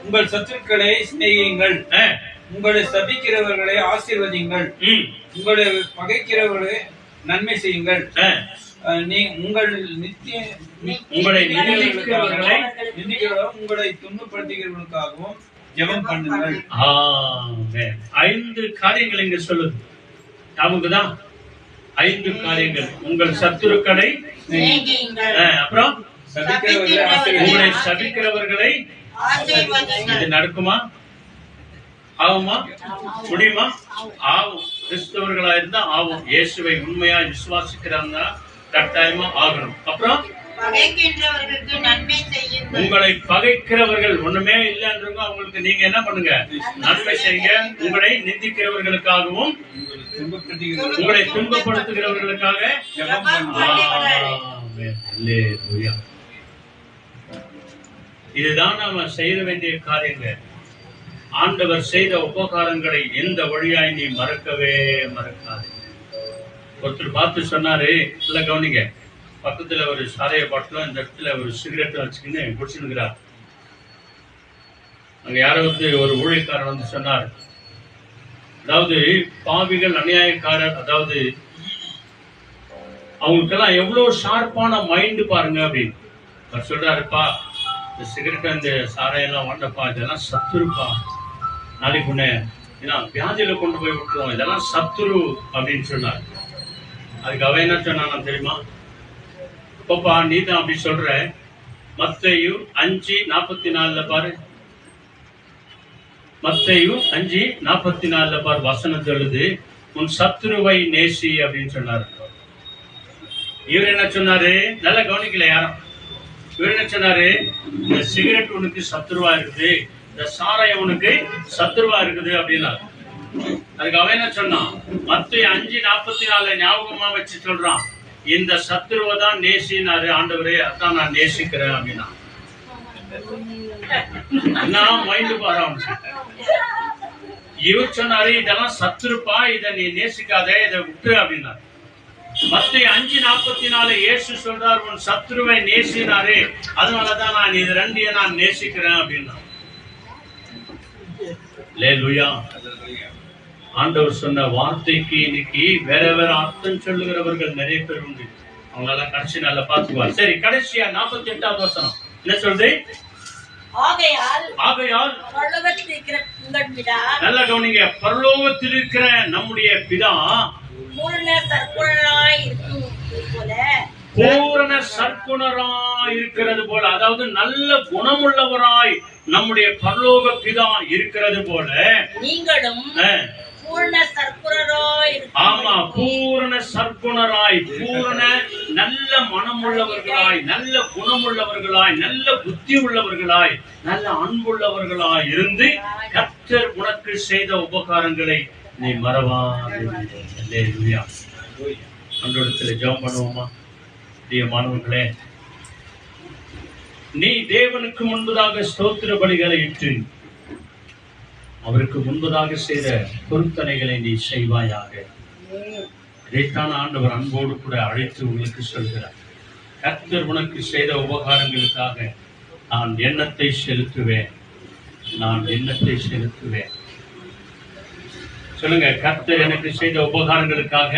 S7: உங்கள் சத்துருக்களை சிநேகியுங்கள், உங்களை சபிக்கிறவர்களை ஆசீர்வதியுங்கள், உங்களை பகைக்கிறவர்களை நன்மை செய்யுங்கள், உங்களை உங்களை துன்பப்படுத்துகிறவர்களுக்காகவும் ஜெபம் பண்ணுங்கள்.
S1: 5 காரியங்கள் இங்க சொல்லுது. நமக்குதான் 5 காரியங்கள். உங்கள் சத்துருக்களை, அப்புறம் உங்களை சபிக்கிறவர்களை. இது நடக்குமா? ஆகுமா? முடியுமா? ஆகும். கிறிஸ்தவர்களா இருந்தா ஆகும். இயேசுவை உண்மையா விசுவாசிக்கிறாங்க, கட்டாயமா ஆகணும். அப்புறம் உங்களை பகைக்கிறவர்கள் ஒண்ணுமே இல்லைன்றவங்க, அவங்களுக்கு நீங்க என்ன பண்ணுங்க? நன்மை செய்யுங்க. உங்களை நிந்திக்கிறவர்களுக்காகவும் உங்களை துன்பப்படுத்துகிறவர்களுக்காக. இதுதான் நாம செய்ய வேண்டிய காரியங்கள். ஆண்டவர் செய்த உபகாரங்களை எந்த வழியாய் நீ மறக்கவே மறக்காது. ஒருத்தர் பார்த்து சொன்னாரு, இல்ல கவனிங்க, பக்கத்துல ஒரு சாரைய பாட்டிலும் இந்த இடத்துல ஒரு சிகரெட் வச்சுக்கின்னு குடிச்சுக்கிறார். அங்க யாராவது ஒரு ஊழியக்காரர் வந்து சொன்னார், அதாவது பாவிகள், அநியாயக்காரர், அதாவது அவங்களுக்கெல்லாம் எவ்வளவு ஷார்ப்பான மைண்ட் பாருங்க அப்படின்னு அவர் சொல்றாருப்பா. இந்த சிகரெட் அந்த சாரையெல்லாம் வாண்டப்பா, இதெல்லாம் சத்துருப்பா, நாளைக்கு உன்னை ஏன்னா வியாதியில கொண்டு போய் விட்டுருவோம், இதெல்லாம் சத்துரு அப்படின்னு சொன்னார். அதுக்கு அவன் என்ன சொன்னான் தெரியுமா? பாப்பா நீ தான் அப்படி சொல்ற. மத்தேயு 5:44 பாரு, மத்தேயு 5:44 பாரு, வசனம் சொல்லுது, உன் சத்துருவை நேசி அப்படின்னு சொன்னாரு. இவர் என்ன சொன்னாரு? நல்லா கவனிக்கல யாரும். இவர் என்ன சொன்னாரு? இந்த சிகரெட் உனக்கு சத்துருவா இருக்குது, இந்த சாராயம் உனக்கு சத்துருவா இருக்குது அப்படின்னா. அதுக்கு அவன் என்ன சொன்னான்? மத்தேயு 5:44 ஞாபகமா வச்சு சொல்றான், இந்த சத்துருவை தான் நேசினாரு ஆண்டவரே, அதான் நான் நேசிக்கிறேன் அப்படின்னா. நான் மைண்டு பாரு. இவர் சொன்னாரு இதெல்லாம் சத்துருப்பா, இதை நீ நேசிக்காத, இதை விட்டு அப்படின்னா. மத்தேயு 5:44 இயேசு சொல்றார், உன் சத்துருவை நேசினாரு, அதனாலதான் நான் இது ரெண்டையும் நான் நேசிக்கிறேன் அப்படின்னா. அல்லேலூயா. ஆண்டவர் சொன்ன வார்த்தைக்கு இன்னைக்கு வேற வேற அர்த்தம் சொல்லுகிறவர்கள் நிறைய பேர் உண்டு. அவங்களெல்லாம் கடைசி நாள்ல பாத்துக்குவார். சரி, கடைசியா 48வது வசனம் என்ன சொல்றது? ஆகையால்
S9: பரலோகத்தில் இருக்கிற உங்கள் பிதா,
S1: நல்ல கவனிங்க, பரலோகத்தில் இருக்கிற நம்முடைய பிதா
S9: பூரண சற்குணராய் இருக்கிறது போல,
S1: பூரண சற்குணராய் இருக்கிறது போல, அதாவது நல்ல குணமுள்ளவராய் நம்முடைய பரலோக பிதா இருக்கிறது போல
S9: நீங்களும் பூரண சற்குணராய் இருக்கிறது.
S1: ஆமா, பூரண சற்குணராய், பூரண நல்ல மனமுள்ளவர்களாய், நல்ல குணமுள்ளவர்களாய், நல்ல புத்தி உள்ளவர்களாய், நல்ல அன்புள்ளவர்களாய் இருந்து கர்த்தர் உனக்கு செய்த உபகாரங்களை நீ மறவாதே. அல்லேலூயா. அன்றோடத்துல ஜெபம் பண்ணுவோமா? பிரியமானவர்களே, நீ தேவனுக்கு முன்பதாக ஸ்தோத்திர பலிகளை இட்டு அவருக்கு முன்பதாக செய்த பொருத்தனைகளை நீ செய்வாயாக. இதைத்தான் ஆண்டவர் அன்போடு கூட அழைத்து உங்களுக்கு சொல்கிறார். கர்த்தர் உனக்கு செய்த உபகாரங்களுக்காக நான் எண்ணத்தை செலுத்துவேன், நான் எண்ணத்தை செலுத்துவேன். சொல்லுங்க, கர்த்தர் எனக்கு செய்த உபகாரங்களுக்காக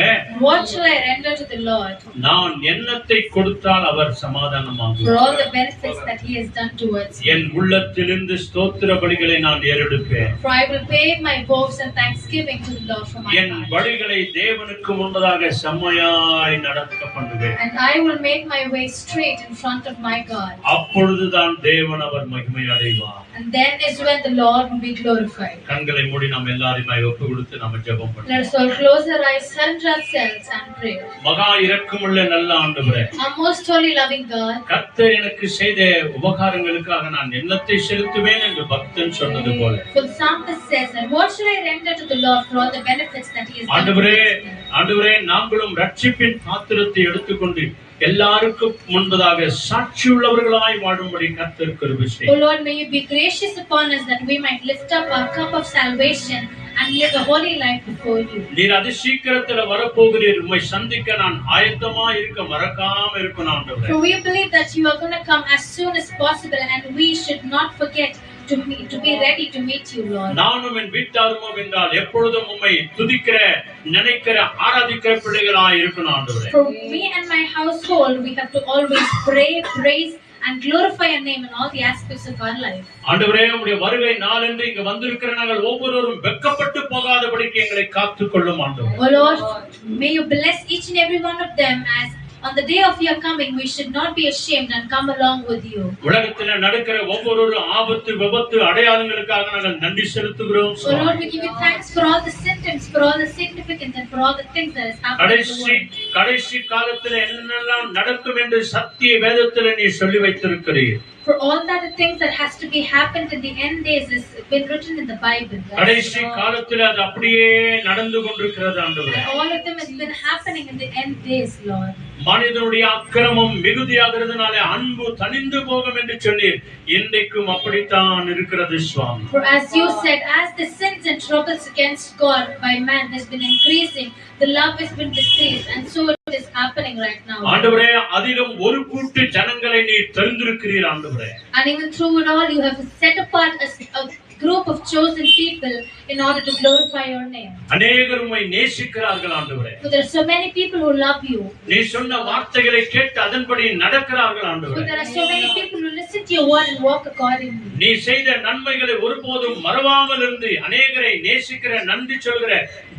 S2: What shall I render to the Lord?
S1: நான் எண்ணத்தை கொடுத்தால் அவர் சமாதானமாகுவார்.
S2: For all the benefits that He has done towards me.
S1: என் உள்ளத்திலிருந்து ஸ்தோத்திர பலிகளை நான் ஏறெடுப்பேன்.
S2: For I will pay my vows and thanksgiving to the Lord for my
S1: N
S2: heart.
S1: வழிகளை தேவனுக்கு முன்பதாக செம்மையாய் நடக்க பண்ணுவேன்.
S2: And I will make my way straight in front of my God.
S1: அப்பொழுதுதான் தேவன் அவர் மகிமை அடைவார்.
S2: And then is when the Lord will be glorified.
S1: கண்களை மூடி நாம் எல்லாரையும் ஒப்பு கொடுத்து நாம ஜெபம் பண்ணுவோம்.
S2: Let us all close our eyes, surrender ourselves and pray.
S1: மகா இரக்கமுள்ள நல்ல ஆண்டவரே,
S2: Our most holy loving God,
S1: கர்த்தர் எனக்கு செய்த உபகாரங்களுக்காக நான் எண்ணத்தை செலுத்துவேன் என்று பக்தன் சொன்னது போல,
S2: for the psalmist says, and what shall I render to the Lord for all the benefits that He has done
S1: ஆண்டவரே,
S2: towards me?
S1: ஆண்டவரே, நாங்களும் ரட்சிப்பின் பாத்திரத்தை எடுத்துக்கொண்டு எல்லாருக்கும் முன்பதாக சாட்சியுள்ளவர்களாய் வாழும்படி கர்த்தர் கிருபை
S2: O
S1: செய்யும்.
S2: Lord, may You be gracious upon us that we might lift up our cup of salvation and live a holy life before You.
S1: நீர் அதி சீக்கிரத்துல வரப்போகிறீர். உம்மை சந்திக்க நான் ஆயத்தமா இருக்க மறக்காம இருக்கணும் ஆண்டவரே.
S2: For we believe that You are going to come as soon as possible, and we should not forget to be ready to meet You, Lord.
S1: நானும் என் வீட்டாருமோ என்றால் எப்பொழுதும் உம்மை துதிக்கிற, நினைக்கிற, ஆராதிக்கிற பிள்ளைகளாய் இருக்கணும் ஆண்டவரே.
S2: For me and my household, we have to always pray, praise and glorify Your name in all the aspects of our life.
S1: ஆண்டவரே, உம்முடைய வருகை நாளென்று இங்கு வந்திருக்கிற நாங்கள் ஒவ்வொருவரும் வெட்கப்பட்டு போகாதபடிக்கு எங்களை காத்துக்கொள்ளும் ஆண்டவரே.
S2: O Lord, may You bless each and every one of them, as on the day of Your coming we should not be ashamed and come along with You.
S1: உலகத்துல நடக்கிற ஒவ்வொரு ஆபத்து, விபத்து, அடையாளங்களுக்காக நாங்கள் நன்றி செலுத்துகிறோம்.
S2: O Lord, we give You thanks for all the symptoms, for all the significance, and for all the things that has happened in the world.
S1: கடைசி காலத்துல என்னெல்லாம் நடக்கும் என்று சத்திய வேதத்துல நீ சொல்லி வைத்திருக்கிறீர்.
S2: For all that the things that has to be happened in the end days has been written in the Bible.
S1: கடைசி காலத்துல அது அப்படியே நடந்து கொண்டிருக்கிறது ஆண்டவரே.
S2: And all of them has been happening in the end days, Lord.
S1: மனிதனுடைய அக்கிரமம் மிகுதியாகிறதுனால அன்பு தணிந்து போகும் என்று சொன்னீர். இன்றைக்கும் அப்படித்தான் இருக்கிறது சுவாமி.
S2: For as You said, as the sins and troubles against God by man has been increasing, the love has been decreased, and so it is happening right now.
S1: ஆண்டவரே, அதிலும் ஒரு கூட்டு ஜனங்களை நீ தெரிந்திருக்கிறீர் ஆண்டவரே.
S2: And even through it all, You have set apart a group of chosen people in order to glorify your name.
S1: அநேகர் உம்மை நேசிக்கிறார்கள் ஆண்டவரே.
S2: For there are so many people who love you.
S1: நீ சொன்ன வார்த்தைகளை கேட்டு அதன்படி நடக்கிறார்கள்
S2: For
S1: ஆண்டவரே.
S2: there are so many people who listen to your word and walk accordingly.
S1: நீ செய்த நன்மைகளை ஒருபோதும் மறவாமல் இருந்து அநேகரை நேசிக்கிற நன்றி சொல்கிற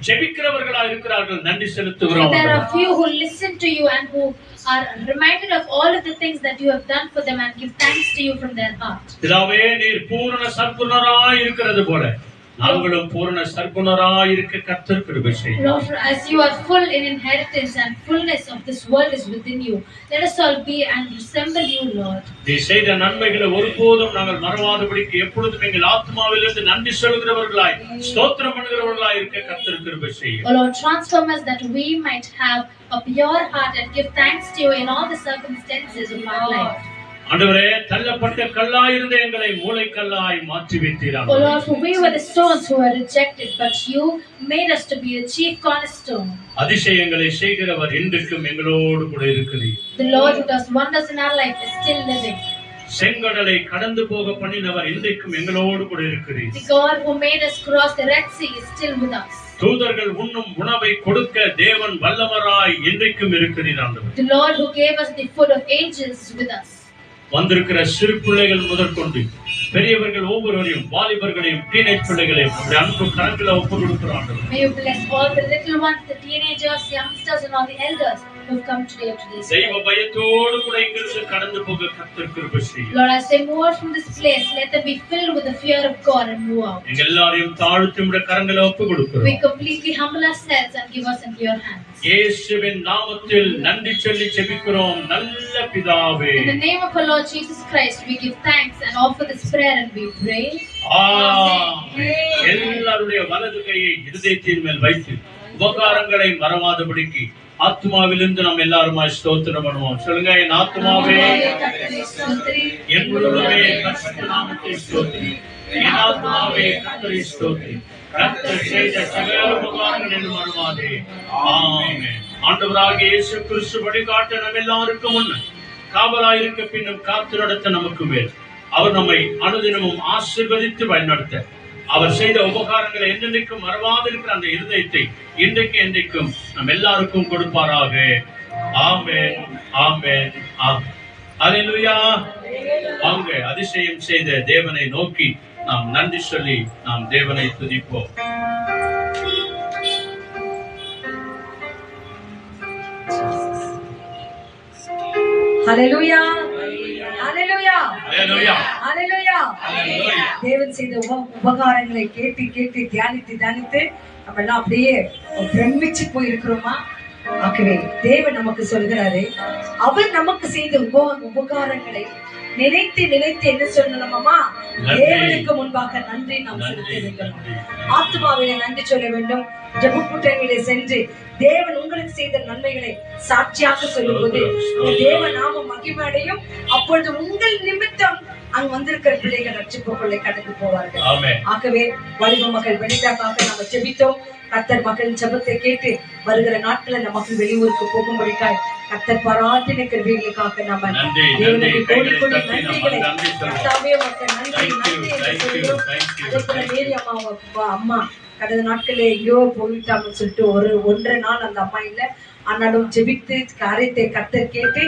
S1: ஜெபிக்கிறவர்களாக இருக்கிறார்கள். நன்றி செலுத்துகிறோம்.
S2: There are few who listen to you and who are reminded of all of the things that you have done for them and give thanks to you from their heart.
S1: பிதாவே, நீர் பூரண சர்க்குணராய் இருக்கிறது போல நாங்களும் பூரண சர்க்குணராய் இருக்க கர்த்தர் கிருபை செய்யும்.
S2: Lord, as you are full in inheritance and fullness of this world is within you, let us all be and resemble you, Lord.
S1: நீ செய்த நன்மைகளை ஒருபோதும் நாங்கள் மறவாதபடிக்கு எப்பொழுதும் எங்கள் ஆத்மாவிலிருந்து நன்றி சொல்கிறவர்களாய் ஸ்தோத்திரம் பண்ணுகிறவர்களாய் இருக்க கர்த்தர் கிருபை செய்யும்.
S2: Oh Lord, transform us that we might have a pure heart and give thanks to you in all the circumstances of our life.
S1: ஆண்டவரே, தள்ளப்பட்ட கல்லாய் இருந்த எங்களை மூளைக்கல்லாய் மாற்றி வைத்தீராம்.
S2: Oh Lord, for we were the stones who were rejected, but you made us to be the chief cornerstone.
S1: அதிசயங்களை செய்கிறவர் இன்றைக்கும் எங்களோடு கூட இருக்கிறீர்.
S2: The Lord who does wonders in our life is still living.
S1: செங்கடலை கடந்து போக பண்ணினவர் இன்றைக்கும் எங்களோடு கூட இருக்கிறீர்.
S2: The God who made us cross the Red Sea is still with us.
S1: தூதர்கள் உண்ணும் உணவை கொடுக்க தேவன் வல்லவராய் இன்றைக்கும் இருக்கிறீர் ஆண்டவர்.
S2: The Lord who gave us the food of angels is with us.
S1: வந்திருக்கிற சிறு பிள்ளைகள் முதற்கொண்டு பெரியவர்கள் ஒவ்வொருவரையும் வாலிபர்களையும் டீனேஜ் பிள்ளைகளையும் உங்களுடைய அன்பு கரங்களை ஒப்பு கொடுக்கிறோம்.
S2: May you bless all the little ones, the teenagers, youngsters and all the elders who have come today to this
S1: தெய்வ
S2: place.
S1: பயத்தோடு கூட இங்கிருந்து கடந்து போக கர்த்தர் கிருபை செய்யும்.
S2: Lord, as they move out from this place, let them be filled with the fear of God and move out.
S1: எங்க எல்லாரையும் தாழ்த்தி உம்முடைய கரங்களை ஒப்பு
S2: We
S1: கொடுக்கிறோம்.
S2: completely humble ourselves and give us into your hands.
S1: இயேசுவின் நாமத்தில் நன்றி சொல்லி ஜெபிக்கிறோம் நல்ல பிதாவே.
S2: In the name of our Lord Jesus Christ, we give thanks and offer this prayer and we pray.
S1: எல்லாருடைய வலது கையை இருதயத்தின் மேல் வைத்து உபகாரங்களை மறவாதபடிக்கு ஆத்மாவிலிருந்து நாம் எல்லாருமாய் ஸ்தோத்திரம் பண்ணுவோம். சொல்லுங்க, என் ஆத்மாவே என் முழுவதுமே கர்த்தருடைய நாமத்தை ஸ்தோத்திரி. என் ஆத்மாவே கர்த்தரை ஸ்தோத்திரி. கர்த்தர் செய்த சகல உபகாரங்களை மறவாதே. ஆமென். ஆண்டவராகிய இயேசு கிறிஸ்து வழிகாட்ட நம்ம எல்லாருக்கும் முன்ன காவலாயிருக்க பின்னும் காத்து நடத்த நமக்கு மேல் அவர் நம்மை அனுதினமும் ஆசீர்வதித்து வழிநடத்த அவர் செய்த உபகாரங்களை என்றென்றைக்கும் மறவாதிருக்கிற அந்த இருதயத்தை இன்றைக்கு என்றைக்கும் நம் எல்லாருக்கும் கொடுப்பாராக. ஆமென், ஆமென், ஆமென். அல்லேலூயா. வாங்க, அதிசயம் செய்த தேவனை நோக்கி நாம் நன்றி சொல்லி நாம் தேவனை துதிப்போம்.
S3: ஹalleluya, ஹalleluya,
S1: அல்லேலூயா.
S3: ஹalleluya. தேவன் செய்த உபகாரங்களை கேட்டு கேட்டு தியானித்து தியானித்து நம்ம எல்லாம் அப்படியே பிரமிச்சு போயிருக்கிறோமா? ஆகவே தேவன் நமக்கு சொல்கிறாரு, அவர் நமக்கு செய்த உபகாரங்களை நினைத்து நினைத்து என்ன சொல்லணுமாமா? தேவனுக்கு முன்பாக நன்றி நாம் செலுத்த வேண்டும். ஆத்மாவிலே நன்றி சொல்ல வேண்டும். ஜெப கூட்டங்களிலே சென்று தேவன் உங்களுக்கு செய்த நன்மைகளை சாட்சியாக சொல்லும்போது தேவ நாம மகிமையடையும். அப்பொழுது உங்கள் நிமித்தம் அங்க வந்திருக்கிற பிள்ளைகள் ரட்சிப்புக்குள்ளே கடந்து போவார்கள். ஆகவே வலிமை மகள் வெளிக்காக நம்ம ஜெபித்தோம். கர்த்தர் மகளின் ஜெபத்தை கேட்டு வருகிற நாட்களை நம்ம மக்கள் வெளியூருக்கு போகும்படிக்காய் கர்த்தர் பாராட்டின கிருபைகளுக்காக நம்ம தேவனுக்கு கோடி கோடி நன்றிகளை கர்த்தாவே மக்கள் நன்றி நன்றி என்று சொல்கிறோம். அதே போல மேரி அம்மா கடந்த நாட்களே எங்கேயோ போயிட்டாங்கன்னு சொல்லிட்டு ஒன்றரை நாள் அந்த அம்மா இல்ல, ஆனாலும் ஜெபித்து காரியத்தை கர்த்தர் கேட்டு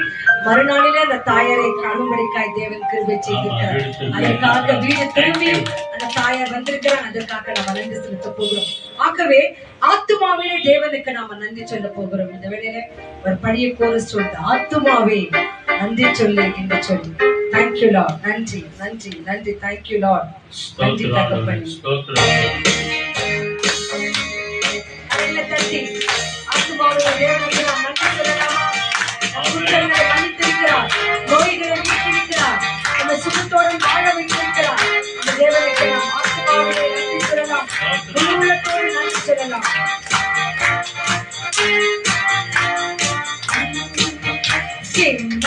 S3: மறுநாளிலே அந்த தாயாரை காணும்படிக்காய் தேவன் கிருபை செய்திருக்கிறார். அதற்காக வீடு திரும்பி அந்த தாயார் வந்திருக்கிறார். அதற்காக நம்ம நன்றி செலுத்த போகிறோம். ஆகவே ஆத்துமாவிலே தேவனுக்கு நாம நன்றி சொல்ல போகிறோம். இந்த வேளையில ஒரு பழைய கோரஸ் சொல்லுது, ஆத்துமாவே நன்றி சொல்லு என்று சொல்லி. Thank you Lord. நன்றி நன்றி நன்றி. Thank you Lord. நன்றி தகப்பனே. தட்டி ஆத்துமாவிலே தேவனுக்கு நாம் நன்றி சொல்லலாமா? குற்றங்களை மன்னித்திருக்கிறார், நோய்களை நீக்கியிருக்கிறார், அந்த சுகத்தோடு வாழ வைத்திருக்கிறார். அந்த தேவனுக்கு நாம் ஆத்துமாவிலே நன்றி சொல்லலாம், முழு உள்ளத்தோடு நன்றி சொல்லலாம்.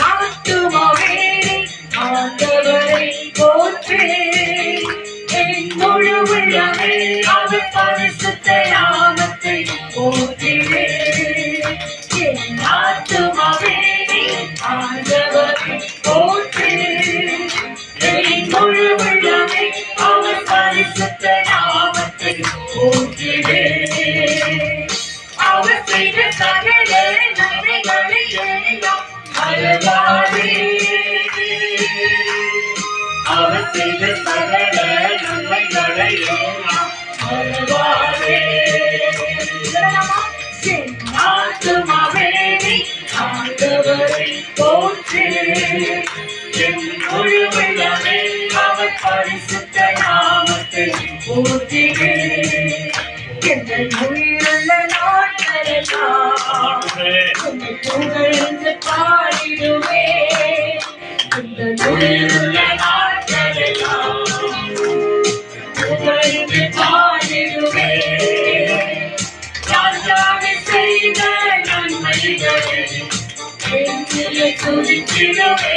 S3: ஆத்துமாவே ஆண்டவரை போற்றே, என் முழு உள்ளமே அவர் பரிசுத்த நாமத்தை போற்றியே. என் ஆத்துமாவே ஆண்டவரை போற்றே,
S8: அவர் செய்த சகல நன்மைகளை எல்லாம் மறவாதே. ஆத்துமாவே நீ ஆண்டவரை போற்று, என் முழு உள்ளமே அவர் பரிசுத்த நாமத்தை போற்றிடு. எங்கள் உயிருள்ள நாட்களெல்லாம் உம்மை புகழ்ந்து பாடிடுவே. எங்கள் உயிருள்ள நாட்களெல்லாம் புகழ்ந்து பாடிடுவே. ராஜாவே செய்த நன்மைகளை எண்ணிலே துதித்திடுவே.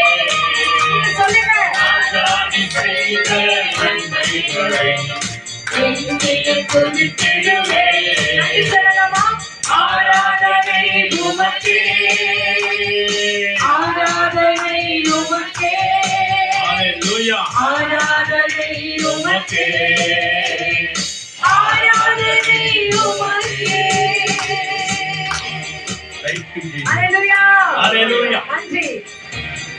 S8: ராஜாவே செய்த நன்மைகளை எண்ணிலே துதித்திடுவே. ஆராதனை உமக்கே, ஆராதனை உமக்கே, ஆராதனை உமக்கே, ஆராதனை உமக்கே.
S3: Hallelujah. நன்றி.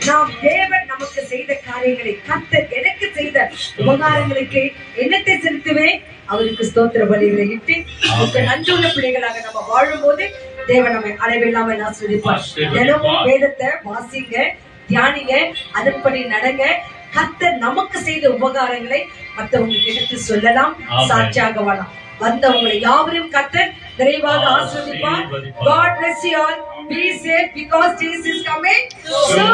S3: நாம் தேவன் நமக்கு செய்த காரியங்களை, கர்த்தர் எனக்கு செய்த உபகாரங்களுக்கு என்னத்தை செலுத்துவேன்? அவருக்கு ஸ்தோத்திர பலிகளை இட்டு அவருக்கு நன்றியுள்ள பிள்ளைகளாக நம்ம வாழும் போது தேவன் நம்மை அளவில்லாமல் ஆசீர்வதிப்பார். தினமும் வேதத்தை வாசிங்க, தியானிங்க, அதன்படி நடங்க. கர்த்தர் நமக்கு செய்த உபகாரங்களை மற்றவங்களுக்கு எடுத்து சொல்லலாம், சாட்சியாக வாழலாம். வந்தவங்களை யாவரையும் கர்த்தர் நிறைவாக ஆசீர்வதிப்பார். God bless you all. Be safe because Jesus is coming soon.